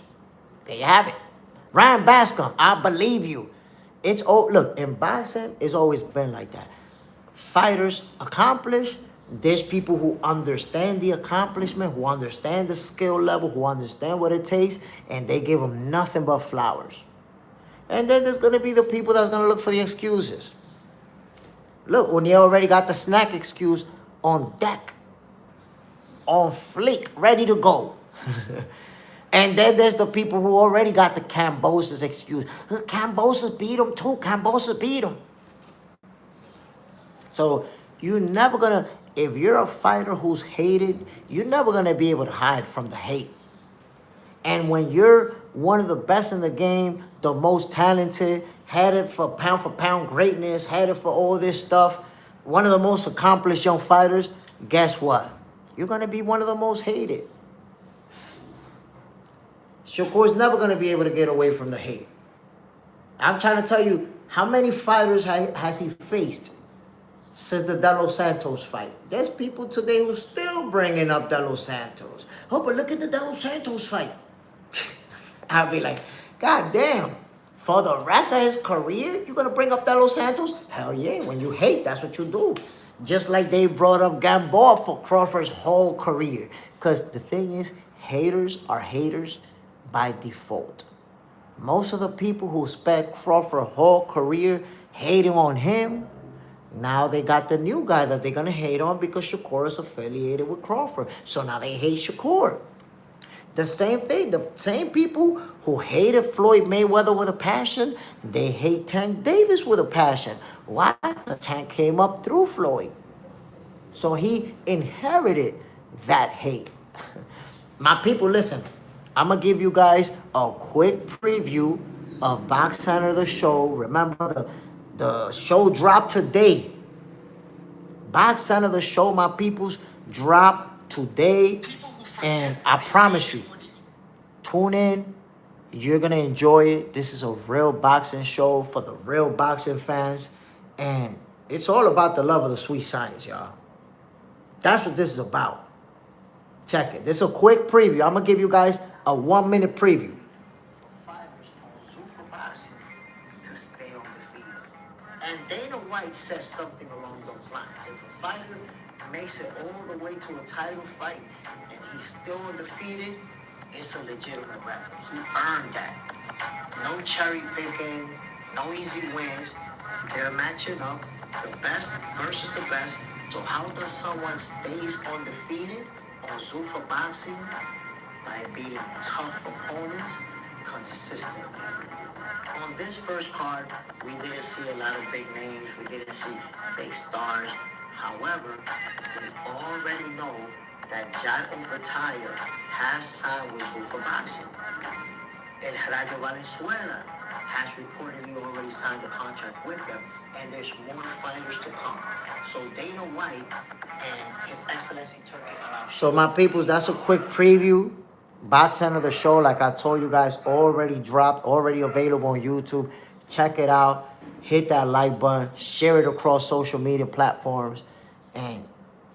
There you have it. Ryan Bascom, I believe you. Look, in boxing, it's always been like that. Fighters accomplish. There's people who understand the accomplishment, who understand the skill level, who understand what it takes, and they give them nothing but flowers. And then there's going to be the people that's going to look for the excuses. Look, O'Neal already got the snack excuse on deck, on fleek, ready to go. And then there's the people who already got the Kambosos excuse. Kambosos beat him too. Kambosos beat him. So you're never going to... If you're a fighter who's hated, you're never going to be able to hide from the hate. And when you're one of the best in the game, the most talented, headed for pound greatness, headed for all this stuff, one of the most accomplished young fighters, guess what? You're going to be one of the most hated. Shakur's never going to be able to get away from the hate. I'm trying to tell you, how many fighters has he faced since the De Los Santos fight? There's people today who's still bringing up De Los Santos. Oh, but look at the De Los Santos fight. I'll be like, God damn. For the rest of his career, you're going to bring up De Los Santos? Hell yeah. When you hate, that's what you do. Just like they brought up Gamboa for Crawford's whole career. Because the thing is, haters are haters by default. Most of the people who spent Crawford's whole career hating on him, now they got the new guy that they're going to hate on because Shakur is affiliated with Crawford. So now they hate Shakur. The same thing. The same people who hated Floyd Mayweather with a passion, they hate Tank Davis with a passion. Why? Because Tank came up through Floyd. So he inherited that hate. My people, listen. I'm going to give you guys a quick preview of Box Center, the show. Remember, the show dropped today. Box Center, the show, my peoples, dropped today. And I promise you, tune in. You're going to enjoy it. This is a real boxing show for the real boxing fans. And it's all about the love of the sweet science, y'all. That's what this is about. Check it. This is a quick preview. I'm going to give you guys a 1-minute preview. Fighters on Zoo for Boxing to stay undefeated. And Dana White says something along those lines. If a fighter makes it all the way to a title fight and he's still undefeated, It's a legitimate record. He earned that. No cherry picking, no easy wins. They're matching up the best versus the best. So how does someone stay undefeated on Zuffa Boxing? By beating tough opponents consistently. On this first card, we didn't see a lot of big names. We didn't see big stars. However, we already know that Jairo Bertaya has signed with Zuffa Boxing. El Rayo Valenzuela has reportedly already signed a contract with them, and there's more fighters to come. So Dana White and His Excellency Turkey allow. So my peoples, that's a quick preview. Box End of the show, like I told you guys, already dropped, already available on YouTube. Check it out. Hit that like button. Share it across social media platforms. And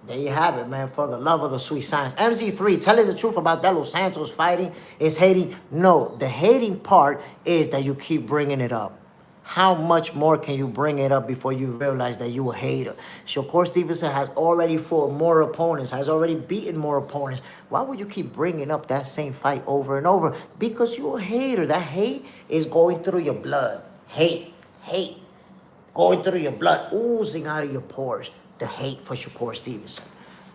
there you have it, man. For the love of the sweet science. MZ3, telling the truth about De Los Santos fighting is hating. No, the hating part is that you keep bringing it up. How much more can you bring it up before you realize that you a hater? Shakur Stevenson has already fought more opponents, has already beaten more opponents. Why would you keep bringing up that same fight over and over? Because you're a hater. That hate is going through your blood. Hate, going through your blood, oozing out of your pores. The hate for Shakur Stevenson.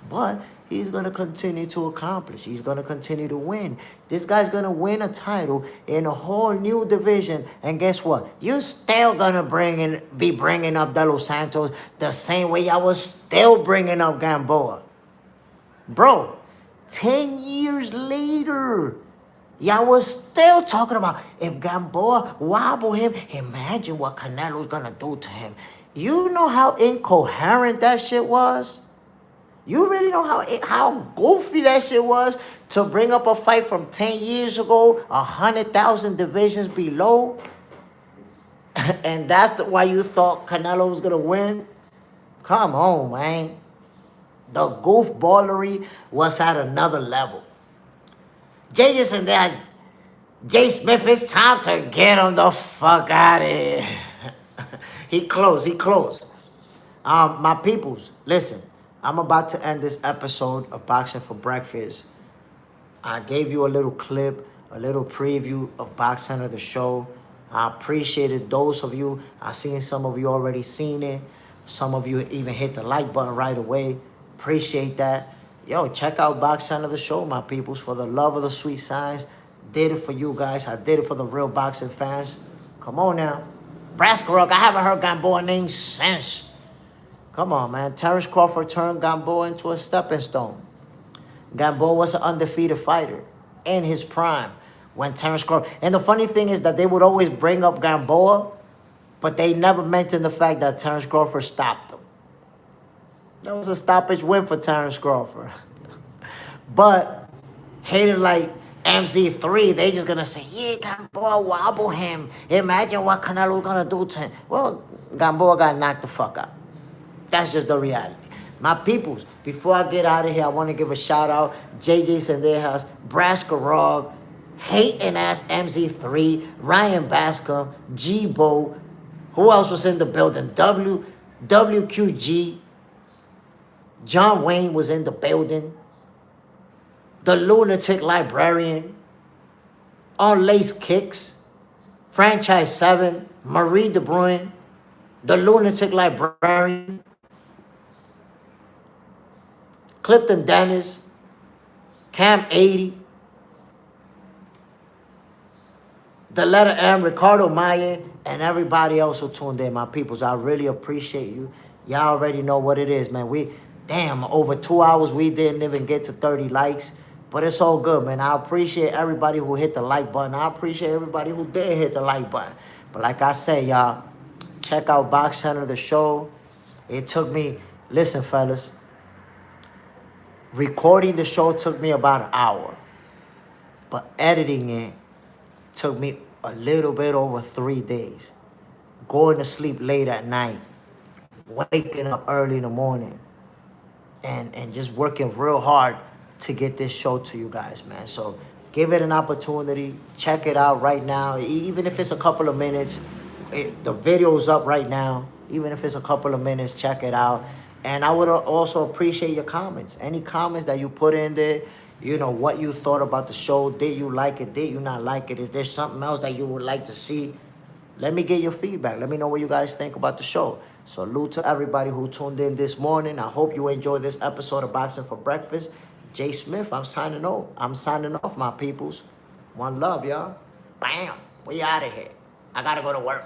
But he's going to continue to accomplish. He's going to continue to win. This guy's going to win a title in a whole new division. And guess what? You're still going to be bringing up De Los Santos the same way I was still bringing up Gamboa. Bro, 10 years later, y'all was still talking about if Gamboa wobble him, imagine what Canelo's going to do to him. You know how incoherent that shit was? You really know how goofy that shit was to bring up a fight from 10 years ago, 100,000 divisions below? And that's why you thought Canelo was going to win? Come on, man. The goofballery was at another level. Jay and there, Jay Smith, it's time to get him the fuck out of here. He closed. My peoples, listen. I'm about to end this episode of Boxing for Breakfast. I gave you a little clip, a little preview of Boxing of the show. I appreciated those of you. I seen some of you already seen it. Some of you even hit the like button right away. Appreciate that. Yo, check out Boxing of the show, my peoples. For the love of the sweet science. Did it for you guys. I did it for the real boxing fans. Come on now. Braskaruk, I haven't heard Gamboa name since. Come on, man. Terrence Crawford turned Gamboa into a stepping stone. Gamboa was an undefeated fighter in his prime when Terrence Crawford... And the funny thing is that they would always bring up Gamboa, but they never mentioned the fact that Terrence Crawford stopped him. That was a stoppage win for Terrence Crawford. But hated like MZ3, they just going to say, yeah, Gamboa wobble him. Imagine what Canelo was going to do to him. Well, Gamboa got knocked the fuck out. That's just the reality. My peoples, before I get out of here, I want to give a shout out. JJ Sendejas, Braskarog, hating ass MZ3, Ryan Bascom, G-Bo. Who else was in the building? WQG. John Wayne was in the building. The Lunatic Librarian. Unlaced Kicks. Franchise 7. Marie De Bruyne. The Lunatic Librarian. Clifton Dennis, Cam 80, the letter M, Ricardo Maya, and everybody else who tuned in, my peoples. I really appreciate you. Y'all already know what it is, man. Damn, over 2 hours, we didn't even get to 30 likes. But it's all good, man. I appreciate everybody who hit the like button. I appreciate everybody who did hit the like button. But like I say, y'all, check out Box Center, the show. It took me, listen, fellas. Recording the show took me about an hour, but editing it took me a little bit over 3 days. Going to sleep late at night, waking up early in the morning, and just working real hard to get this show to you guys, man. So give it an opportunity. Check it out right now. Even if it's a couple of minutes, the video's up right now. Even if it's a couple of minutes, check it out. And I would also appreciate your comments. Any comments that you put in there, you know, what you thought about the show. Did you like it? Did you not like it? Is there something else that you would like to see? Let me get your feedback. Let me know what you guys think about the show. Salute to everybody who tuned in this morning. I hope you enjoyed this episode of Boxing for Breakfast. Jay Smith, I'm signing off, my peoples. One love, y'all. Bam. We out of here. I gotta go to work.